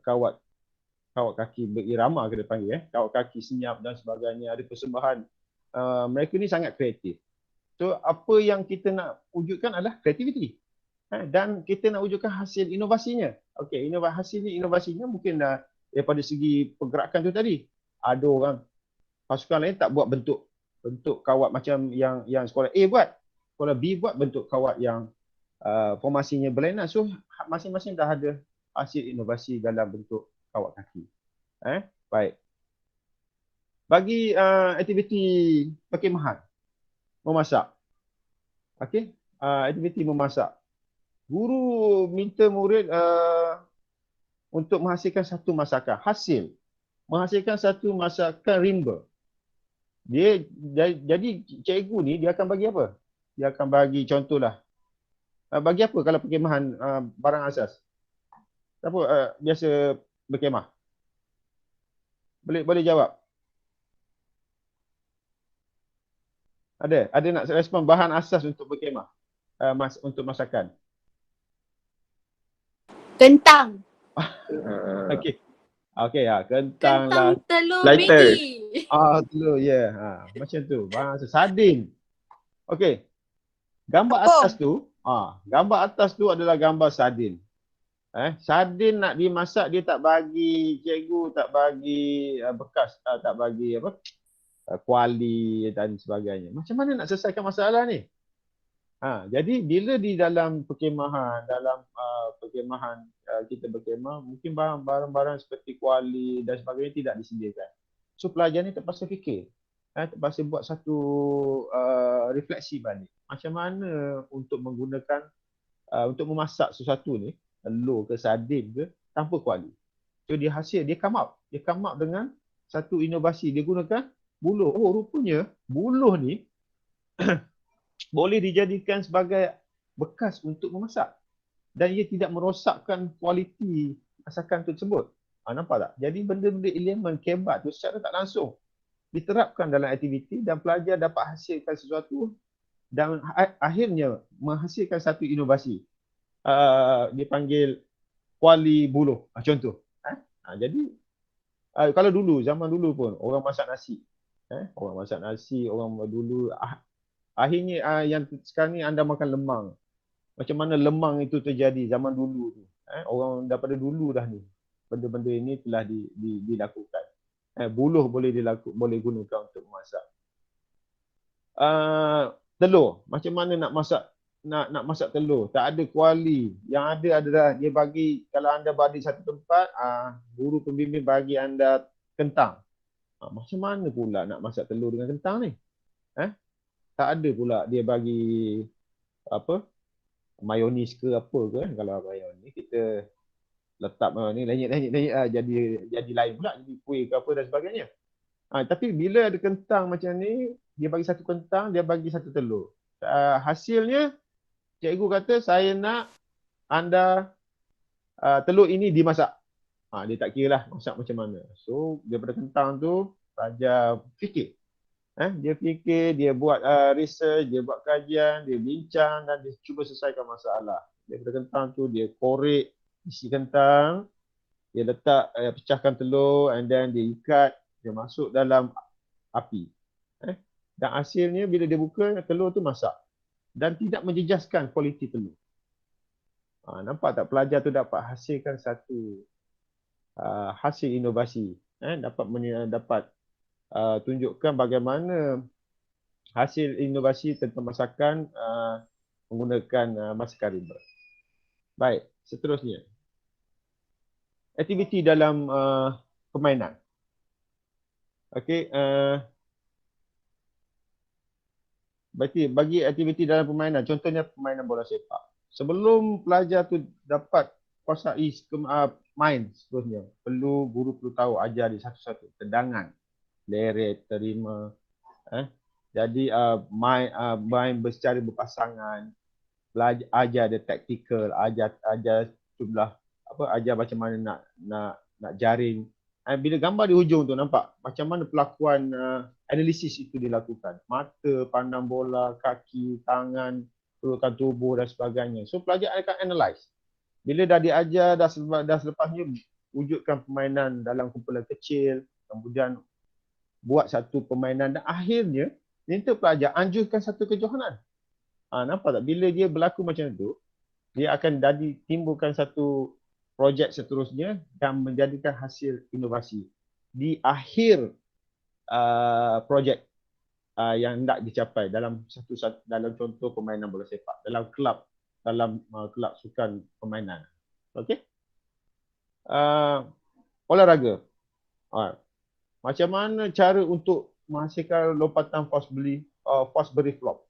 kawat kaki berirama kita panggil, kawat kaki senyap dan sebagainya. Ada persembahan. Mereka ni sangat kreatif. So apa yang kita nak wujudkan adalah kreativiti. Dan kita nak wujudkan hasil inovasinya. Okey, inovasinya mungkin daripada segi pergerakan tu tadi. Ada orang pasukan lain tak buat bentuk kawat macam yang sekolah A buat. Sekolah B buat bentuk kawat yang formasinya berlainan. So masing-masing dah ada hasil inovasi dalam bentuk kawat kaki. Baik. Bagi aktiviti perkhemahan, memasak. Okey, aktiviti memasak. Guru minta murid untuk menghasilkan satu masakan. Menghasilkan satu masakan rimba. Jadi cikgu ni dia akan bagi apa? Dia akan bagi contohlah. Bagi apa kalau perkhemahan barang asas? Siapa biasa berkhemah? Boleh jawab? Ada nak respon bahan asas untuk berkhemah? Untuk masakan? Kentang. Okey. Kentang lah. Telur Lighter. Maggi. Telur, ya. Macam tu. Bahan asas. Sardin. Okey. Gambar atas tu adalah gambar sardin. Sardin nak dimasak, dia tak bagi, cikgu tak bagi bekas, tak bagi kuali dan sebagainya. Macam mana nak selesaikan masalah ni? Jadi bila di dalam perkhemahan, kita berkhemah, mungkin barang-barang seperti kuali dan sebagainya tidak disediakan. So pelajar ni terpaksa fikir, terpaksa buat satu refleksi balik. Macam mana untuk menggunakan, untuk memasak sesuatu ni, telur ke sardin ke, tanpa kuali. So dia come up dengan satu inovasi. Dia gunakan buluh. Rupanya buluh ni boleh dijadikan sebagai bekas untuk memasak dan ia tidak merosakkan kualiti masakan tersebut. Nampak tak? Jadi benda-benda elemen kebat tu secara tak langsung diterapkan dalam aktiviti dan pelajar dapat hasilkan sesuatu dan akhirnya menghasilkan satu inovasi. Dipanggil kuali buluh. Contoh. Jadi kalau zaman dulu pun orang masak nasi. Orang dulu akhirnya yang sekarang ni anda makan lemang. Macam mana lemang itu terjadi zaman dulu tu. Orang daripada dulu dah ni. Benda-benda ini telah dilakukan. Buluh boleh gunakan untuk memasak. Telur. Macam mana nak masak telur? Tak ada kuali. Yang ada adalah dia bagi, kalau anda bagi satu tempat, guru pembimbing bagi anda kentang. Macam mana pula nak masak telur dengan kentang ni? Tak ada pula dia bagi apa mayonis ke apa ke kan. Kalau mayonis kita letak mayonis lenyit jadi lain pula, jadi kuih ke apa dan sebagainya. Tapi bila ada kentang macam ni, dia bagi satu kentang, dia bagi satu telur. Hasilnya cikgu kata saya nak anda telur ini dimasak. Dia tak kira lah masak macam mana. So daripada kentang tu pelajar fikir. Dia fikir, dia buat research, dia buat kajian, dia bincang dan dia cuba selesaikan masalah. Daripada kentang tu dia korek isi kentang, dia letak pecahkan telur and then dia ikat, dia masuk dalam api. Dan hasilnya bila dia buka, telur tu masak dan tidak menjejaskan kualiti telur. Nampak tak pelajar tu dapat hasilkan satu hasil inovasi, dapat tunjukkan bagaimana hasil inovasi tentang masakan menggunakan masakan rimba. Baik, seterusnya. Aktiviti dalam permainan. Okey, bagi aktiviti dalam permainan, contohnya permainan bola sepak. Sebelum pelajar tu dapat kuasai main seterusnya, guru perlu tahu, ajar dia satu-satu. Tendangan, leret, terima. Jadi main secara berpasangan, ajar dia taktikal, ajar jumlah ajar macam mana nak jaring. Bila gambar di hujung tu nampak macam mana pelakuan analisis itu dilakukan. Mata, pandang bola, kaki, tangan, pergerakan tubuh dan sebagainya. So pelajar akan analyse. Bila dah diajar, dah selepasnya wujudkan permainan dalam kumpulan kecil, kemudian buat satu permainan dan akhirnya minta pelajar anjurkan satu kejohanan. Nampak tak? Bila dia berlaku macam tu, dia akan timbulkan satu projek seterusnya dan menjadikan hasil inovasi. Di akhir projek yang hendak dicapai dalam dalam contoh permainan bola sepak, dalam kelab sukan permainan. Okey? Olahraga. Macam mana cara untuk menghasilkan lompatan force beri flop?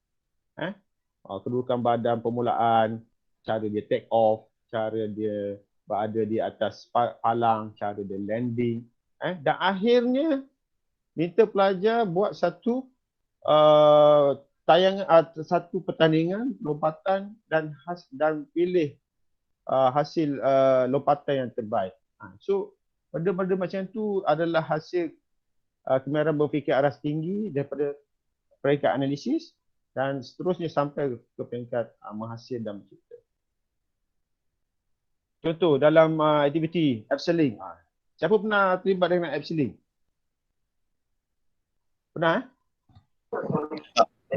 Kedudukan badan permulaan, cara dia take off, cara dia berada di atas palang, cara dia landing. Dan akhirnya minta pelajar buat satu satu pertandingan lompatan dan pilih hasil lompatan yang terbaik. So benda-benda macam tu adalah hasil kemahiran berfikir aras tinggi daripada peringkat analisis dan seterusnya sampai ke peringkat menghasil dan mencipta. Contoh dalam aktiviti abseiling. Siapa pernah terlibat dengan abseiling? Pernah?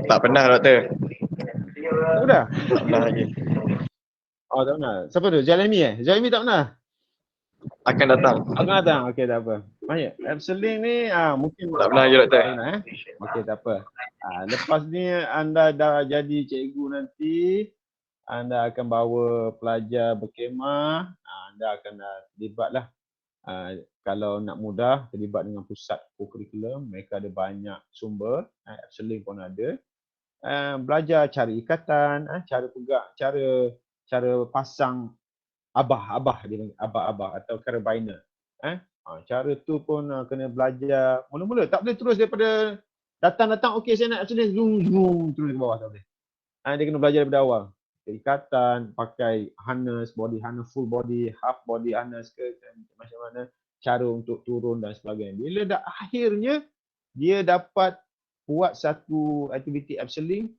Tak pernah, Doktor. Tak pernah? Tak pernah lagi. Tak pernah. Siapa tu? Jalimi Jalimi tak pernah? Akan datang. Akan datang. Okey, tak apa. Banyak. Abseiling ni mungkin Tak pernah lagi, Doktor. Okey, tak apa. Lepas ni anda dah jadi cikgu nanti, anda akan bawa pelajar berkemah, anda akan terlibatlah. Kalau nak mudah, terlibat dengan pusat kurikulum, mereka ada banyak sumber, abseiling pun ada. Belajar cara ikatan, cara pegang, cara pasang abah atau carabiner. Cara tu pun kena belajar mula-mula. Tak boleh terus daripada datang okey saya nak abseiling zoom terus ke bawah, tak boleh. Dia kena belajar daripada awal. Ikatan, pakai harness, body harness, full body, half body harness ke, macam mana cara untuk turun dan sebagainya. Bila dah akhirnya dia dapat buat satu aktiviti abseiling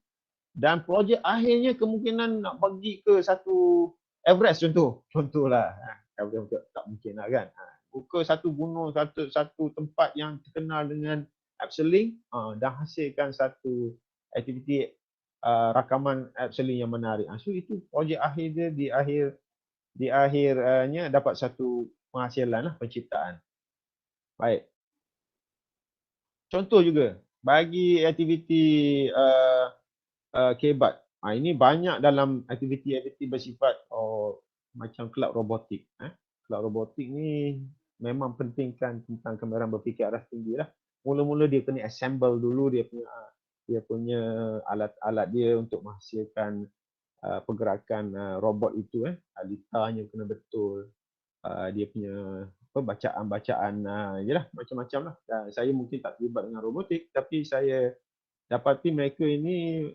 dan projek akhirnya kemungkinan nak bagi ke satu Everest contohlah. Tak mungkin lah kan. Buka satu gunung, satu tempat yang terkenal dengan abseiling dan hasilkan satu aktiviti rakaman abseiling yang menarik. So itu projek akhir dia di akhirnya dapat satu penghasilan lah, penciptaan. Baik. Contoh juga bagi aktiviti kebat. Ini banyak dalam aktiviti bersifat macam kelab robotik. Kelab robotik ni memang pentingkan tentang kemahiran berfikir aras tinggi lah. mula-mula dia kena assemble dulu dia punya alat-alat dia untuk menghasilkan pergerakan robot itu. Litanya kena betul, dia punya bacaan-bacaan, yalah macam-macam lah. Dan saya mungkin tak terlibat dengan robotik, tapi saya dapati mereka ini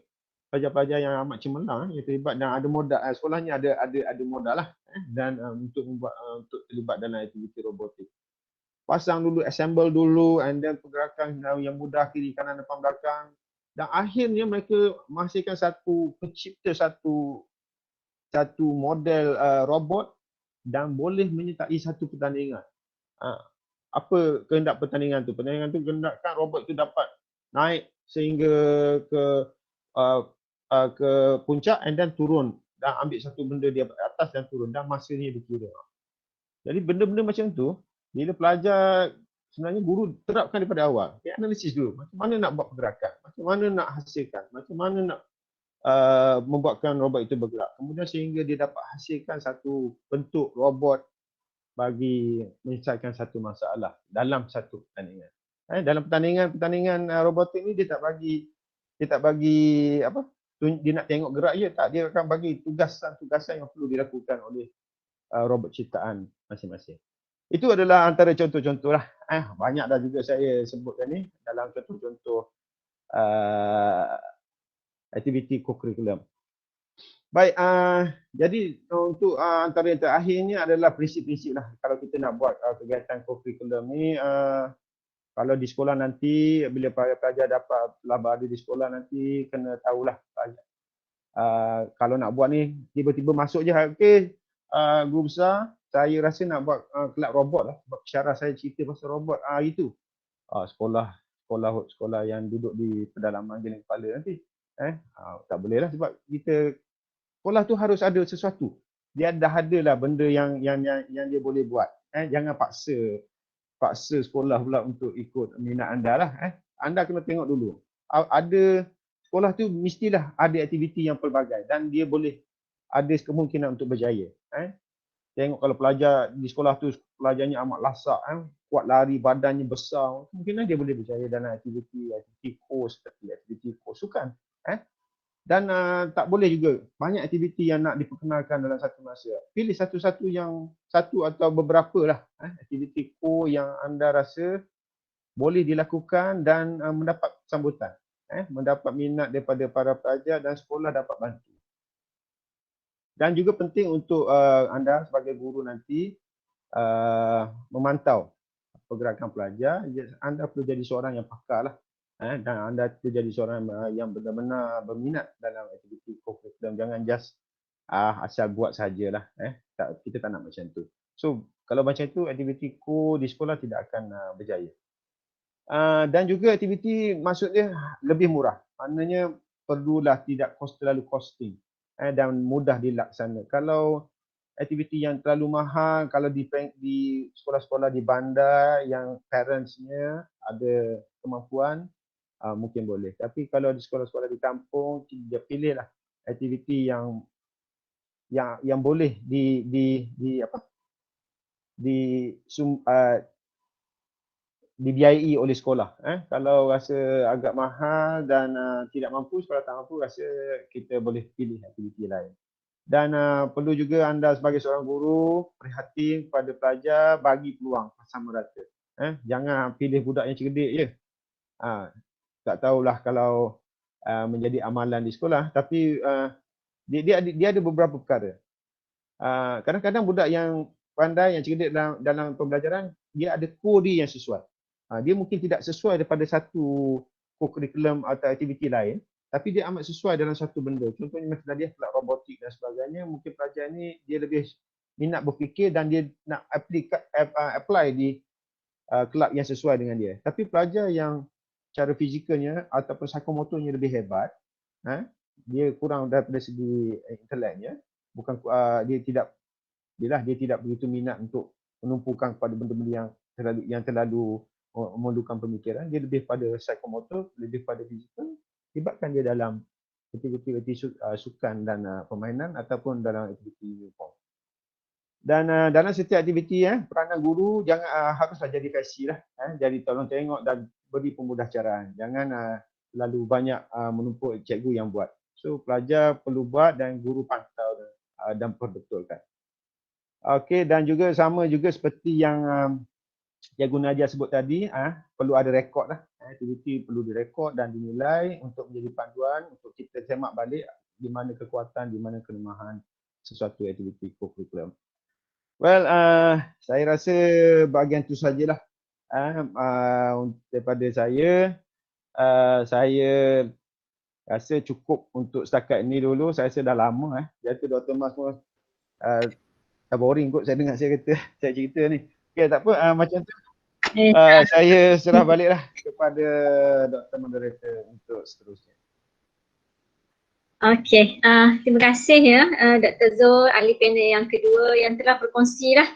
pelajar-pelajar yang amat cemerlang yang terlibat dan ada modal, sekolahnya ada modal lah dan untuk membuat untuk terlibat dalam aktiviti robotik. Pasang dulu, assemble dulu, and then pergerakan yang mudah kiri kanan depan belakang, dan akhirnya mereka menghasilkan pencipta satu model robot dan boleh menyertai satu pertandingan. Apa kehendak pertandingan tu? Pertandingan tu kehendakkan robot tu dapat naik sehingga ke puncak and then turun dan ambil satu benda di atas dan turun dan masanya dikira. Jadi benda-benda macam tu bila pelajar, sebenarnya guru terapkan daripada awal. Dia analisis dulu macam mana nak buat pergerakan, macam mana nak hasilkan, macam mana nak membuatkan robot itu bergerak. Kemudian sehingga dia dapat hasilkan satu bentuk robot bagi menyelesaikan satu masalah dalam satu pertandingan. Dalam pertandingan robotik ni dia tak bagi apa? Dia nak tengok gerak je, tak. Dia akan bagi tugasan-tugasan yang perlu dilakukan oleh robot ciptaan masing-masing. Itu adalah antara contoh-contoh lah. Banyak dah juga saya sebutkan ni dalam contoh-contoh aktiviti co-curriculum. Baik, jadi untuk antara yang terakhirnya adalah prinsip-prinsip lah. Kalau kita nak buat kegiatan co-curriculum ni, kalau di sekolah nanti, bila pelajar telah berada di sekolah nanti, kena tahulah kalau nak buat ni, tiba-tiba masuk je, okey, guru besar, saya rasa nak buat kelab robot lah. Sebab syarah saya cerita pasal robot, itu. Sekolah yang duduk di pedalaman Gelang Kepala nanti. Tak boleh lah sebab kita, sekolah tu harus ada sesuatu. Dia dah ada lah benda yang dia boleh buat. Jangan paksa sekolah pula untuk ikut minat anda lah. Anda kena tengok dulu. Ada sekolah tu mestilah ada aktiviti yang pelbagai dan dia boleh ada kemungkinan untuk berjaya. Tengok kalau pelajar di sekolah tu pelajarnya amat lasak, kuat lari, badannya besar, mungkin dia boleh berjaya dalam aktiviti course seperti aktiviti course sukan. Dan tak boleh juga banyak aktiviti yang nak diperkenalkan dalam satu masa. Pilih satu atau beberapa lah aktiviti core yang anda rasa boleh dilakukan dan mendapat sambutan, mendapat minat daripada para pelajar dan sekolah dapat bantu. Dan juga penting untuk anda sebagai guru nanti memantau pergerakan pelajar. Anda perlu jadi seorang yang pakar lah. Dan anda perlu jadi seorang yang benar-benar berminat dalam aktiviti co-curriculum. Jangan just asal buat sajalah. Kita tak nak macam tu. So kalau macam tu aktiviti co di sekolah tidak akan berjaya. Dan juga aktiviti maksud dia lebih murah. Maknanya perlulah tidak terlalu costing dan mudah dilaksana. Kalau aktiviti yang terlalu mahal, kalau di sekolah-sekolah di bandar yang parentsnya ada kemampuan, mungkin boleh. Tapi kalau di sekolah-sekolah di kampung, dia pilihlah aktiviti yang boleh dibiayai oleh sekolah. Kalau rasa agak mahal dan tidak mampu, sekolah tak mampu, rasa kita boleh pilih aktiviti lain. Dan perlu juga anda sebagai seorang guru prihatin kepada pelajar, bagi peluang sama rata. Jangan pilih budak yang cerdik je. Tak tahulah kalau menjadi amalan di sekolah, tapi dia ada beberapa perkara. Kadang-kadang budak yang pandai, yang cerdik dalam pembelajaran, dia ada core dia yang sesuai. Dia mungkin tidak sesuai daripada satu co-curriculum atau aktiviti lain, tapi dia amat sesuai dalam satu benda. Contohnya macam tadi kelab robotik dan sebagainya, mungkin pelajar ni dia lebih minat berfikir dan dia nak apply di kelab yang sesuai dengan dia. Tapi pelajar yang cara fizikalnya ataupun psikomotornya lebih hebat, dia kurang daripada segi inteleknya, bukan dia tidak begitu minat untuk menumpukan kepada benda-benda yang terlalu memerlukan pemikiran, dia lebih pada psikomotor, lebih pada fizikal, libatkan dia dalam aktiviti sukan dan permainan ataupun dalam aktiviti uniform. Dan dalam setiap aktiviti peranan guru jangan haruslah jadi kasih lah, jadi tolong tengok dan beri pemudahcaraan. Jangan terlalu banyak menumpuk cikgu yang buat. So pelajar perlu buat dan guru pantau dan perbetulkan. Okey, dan juga sama juga seperti yang Cikgu Nadia sebut tadi, perlu ada rekod lah. Aktiviti perlu direkod dan dinilai untuk menjadi panduan untuk kita semak balik di mana kekuatan, di mana kelemahan sesuatu aktiviti co-curriculum. Well, saya rasa bahagian itu sajalah daripada saya. Saya rasa cukup untuk setakat ini dulu. Saya rasa dah lama. Jadi Dr. Mas pun dah boring kot saya dengar saya cerita ni. Okay, tak apa, macam tu. Saya serah baliklah kepada Dr. Moderator untuk seterusnya. Okey, terima kasih ya Dr. Zul, ahli panel yang kedua yang telah berkongsi lah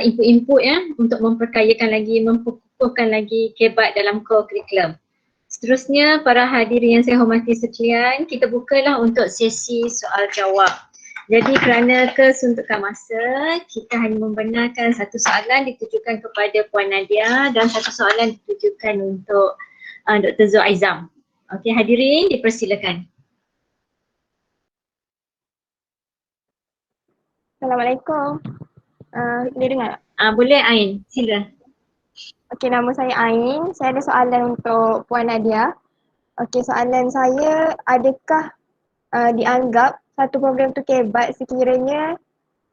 input-input ya untuk memperkayakan lagi, memperkukuhkan lagi KEBAT dalam core curriculum. Seterusnya para hadirin yang saya hormati sekalian, kita bukalah untuk sesi soal jawab. Jadi kerana kesuntukan masa, kita hanya membenarkan satu soalan ditujukan kepada Puan Nadia dan satu soalan ditujukan untuk Dr. Zul Aizam. Okey, hadirin dipersilakan. Assalamualaikum. Boleh dengar tak? Boleh Ain, sila. Okey, nama saya Ain. Saya ada soalan untuk Puan Nadia. Okey, soalan saya, adakah dianggap satu program tu KEBAT sekiranya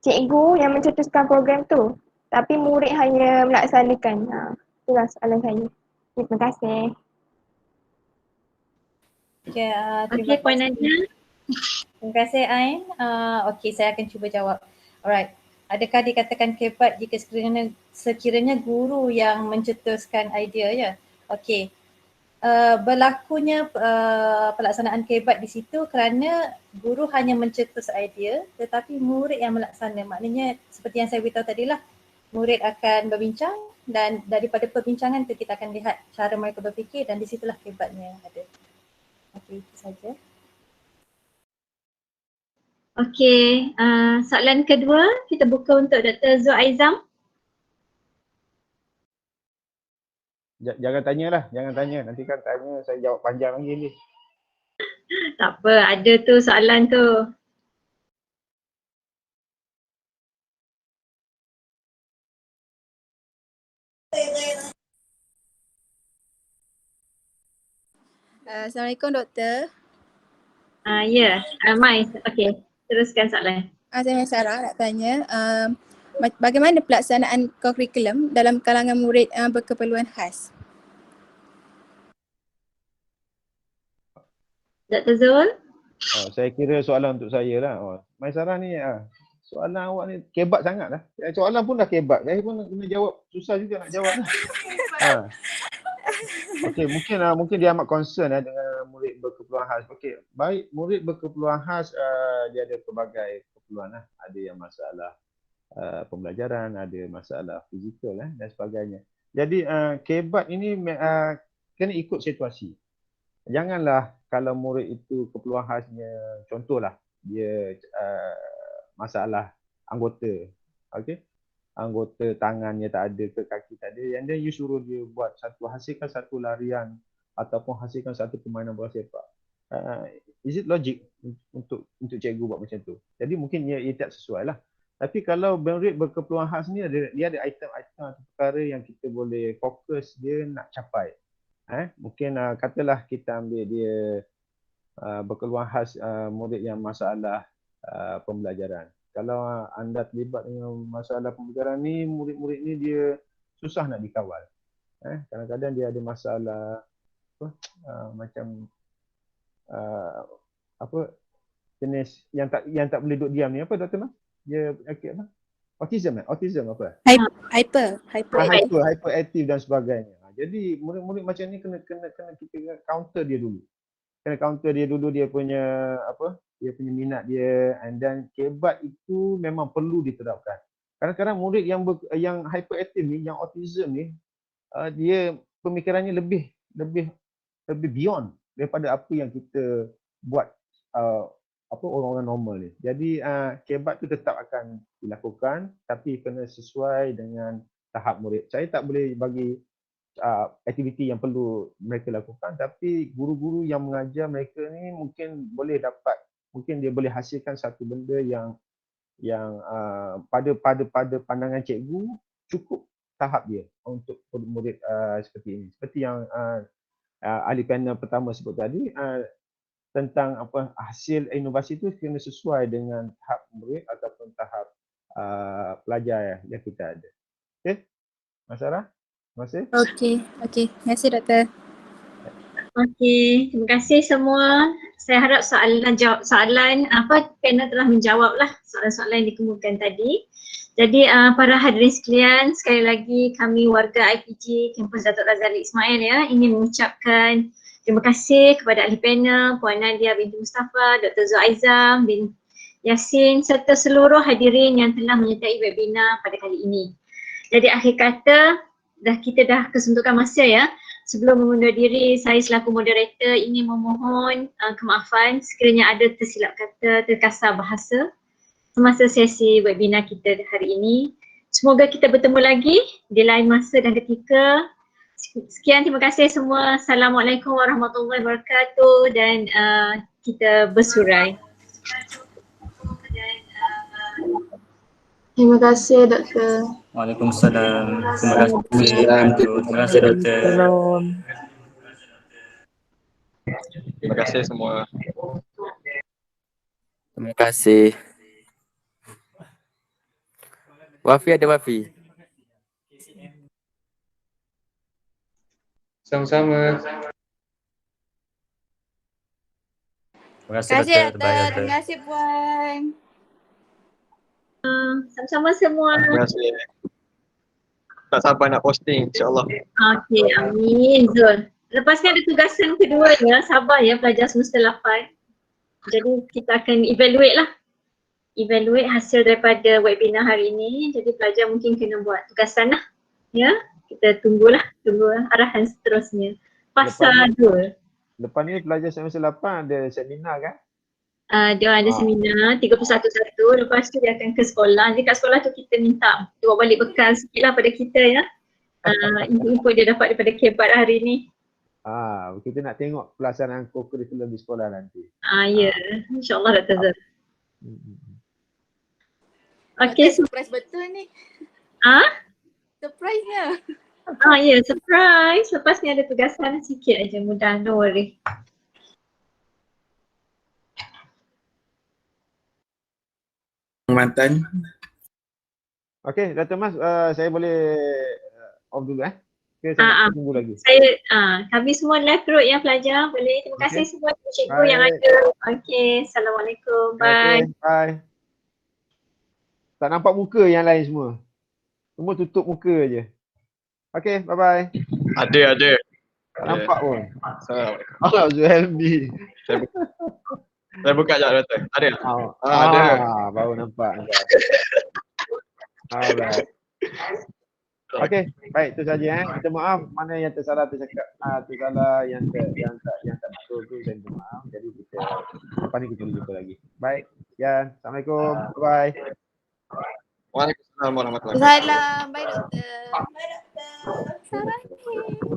cikgu yang mencetuskan program tu tapi murid hanya melaksanakan? Itulah soalan saya. Terima kasih. Okay, Okey, Puan Nadia. Terima kasih Ain. Okey, saya akan cuba jawab. Alright. Adakah dikatakan KEBAT jika sekiranya guru yang mencetuskan idea ya? Okey. Berlakunya pelaksanaan KEBAT di situ kerana guru hanya mencetus idea tetapi murid yang melaksana. Maknanya seperti yang saya beritahu tadilah, murid akan berbincang dan daripada perbincangan itu kita akan lihat cara mereka berfikir dan di situlah KEBATnya ada. Okey, itu saja. Okey, soalan kedua kita buka untuk Dr. Zul Aizam. Jangan tanyalah, jangan tanya. Nanti kan tanya saya jawab panjang lagi ni. Tak apa, ada tu soalan tu. Assalamualaikum doktor. Ya, Mai. Okey, teruskan soalan. Saya Sarah nak tanya, bagaimana pelaksanaan co-curriculum dalam kalangan murid berkeperluan khas? Dr. Zul? Saya kira soalan untuk saya lah. Mai Sarah ni, soalan awak ni KEBAT sangat lah. Soalan pun dah KEBAT. Saya pun kena jawab. Susah juga nak jawab lah. Okey, mungkin dia amat concern dengan murid berkeperluan khas. Okey, baik, murid berkeperluan khas dia ada pelbagai keperluan lah. Ada yang masalah pembelajaran, ada masalah fizikal dan sebagainya. Jadi KEBAT ini kena ikut situasi. Janganlah kalau murid itu keperluan khasnya, contohlah dia masalah anggota, okey, anggota tangannya tak ada, ke kaki tak ada, and then you suruh dia buat hasilkan satu larian ataupun hasilkan satu permainan bola sepak. Is it logic untuk cikgu buat macam tu? Jadi mungkin ia tak sesuai lah. Tapi kalau murid berkeperluan khas ni dia ada item-item atau perkara yang kita boleh fokus dia nak capai. Mungkin katalah kita ambil dia berkeperluan khas murid yang masalah pembelajaran. Kalau anda terlibat dengan masalah pembelajaran ni, murid-murid ni dia susah nak dikawal. Kadang-kadang dia ada masalah macam jenis yang tak boleh duduk diam ni, apa Dr. Mas? Dia penyakit apa? Autism apa? Hyperaktif dan sebagainya. Jadi murid-murid macam ni kena kita counter dia dulu. Kena counter dia dulu dia punya dia punya minat dia, and then KEBAT itu memang perlu diterapkan. Kadang-kadang murid yang hyperaktif ni, yang autism ni, dia pemikirannya lebih beyond daripada apa yang kita buat orang-orang normal ni. Jadi KEBAT tu tetap akan dilakukan tapi kena sesuai dengan tahap murid. Saya tak boleh bagi aktiviti yang perlu mereka lakukan, tapi guru-guru yang mengajar mereka ni mungkin dia boleh hasilkan satu benda yang pada pandangan cikgu cukup tahap dia untuk murid seperti ini. Seperti yang ahli panel pertama sebut tadi, tentang hasil inovasi itu kena sesuai dengan tahap murid ataupun tahap pelajar yang kita ada. Okey, Mas Sarah, terima kasih. Okey. Terima kasih Doktor. Okey, terima kasih semua. Saya harap soalan panel telah menjawablah soalan-soalan yang dikemukakan tadi. Jadi para hadirin sekalian, sekali lagi kami warga IPG Kampus Datuk Razali Ismail ingin mengucapkan terima kasih kepada ahli panel Puan Nadia binti Mustafa, Dr. Zuaizam bin Yasin serta seluruh hadirin yang telah menyertai webinar pada kali ini. Jadi akhir kata kita dah kesuntukan masa Sebelum mengundur diri, saya selaku moderator ingin memohon kemaafan sekiranya ada tersilap kata, terkasar bahasa semasa sesi webinar kita hari ini. Semoga kita bertemu lagi di lain masa dan ketika. Sekian, terima kasih semua. Assalamualaikum warahmatullahi wabarakatuh dan kita bersurai. Terima kasih Doktor. Waalaikumsalam. Terima kasih Doktor. Terima kasih semua. Terima kasih. Wafi ada Wafi? Sama-sama. Terima kasih Doktor. Terima kasih Puan. Sama-sama semua. Terima kasih. Tak sabar nak posting, insyaAllah. Okey, amin Zul. Lepas ni ada tugasan kedua sabar pelajar semester 8. Jadi kita akan evaluate hasil daripada webinar hari ini. Jadi pelajar mungkin kena buat tugasan kita tunggu arahan seterusnya. Fasa 2. Lepas ni pelajar semester 8 ada seminar kan? Dia ada seminar 31/1, lepas tu dia akan ke sekolah. Jadi kat sekolah tu kita minta bawa balik bekal sikit pada kita info dia dapat daripada Kebat hari ni. Kita nak tengok pelaksanaan kurikulum di sekolah nanti. InsyaAllah Dr. Zul. Okey, surprise betul ni. Surprise-nya. Surprise. Lepas ni ada tugasan sikit aja, mudah, don't worry. Mantan. Okey, Dr. Mas, saya boleh off dulu Okay, saya tunggu lagi. Kami semua live group pelajar, boleh. Terima kasih semua cikgu yang ada. Okey, Assalamualaikum. Bye. Bye. Tak nampak muka yang lain semua. Semua tutup muka je. Okey, bye-bye. Ada. Tak nampak pun. Assalamualaikum. Zuhelmi. Saya buka sekejap Doktor. Ada? Ada. Baru nampak. Alright. Okey, baik, itu saja Minta maaf mana yang tersalah tersalah yang tak betul tu saya minta maaf. Jadi kita lepas ni kita jumpa lagi. Baik, sekian. Assalamualaikum. Bye. Waalaikumsalam warahmatullahi wabarakatuh. Bye Doktor. Bye Doktor. Sarah.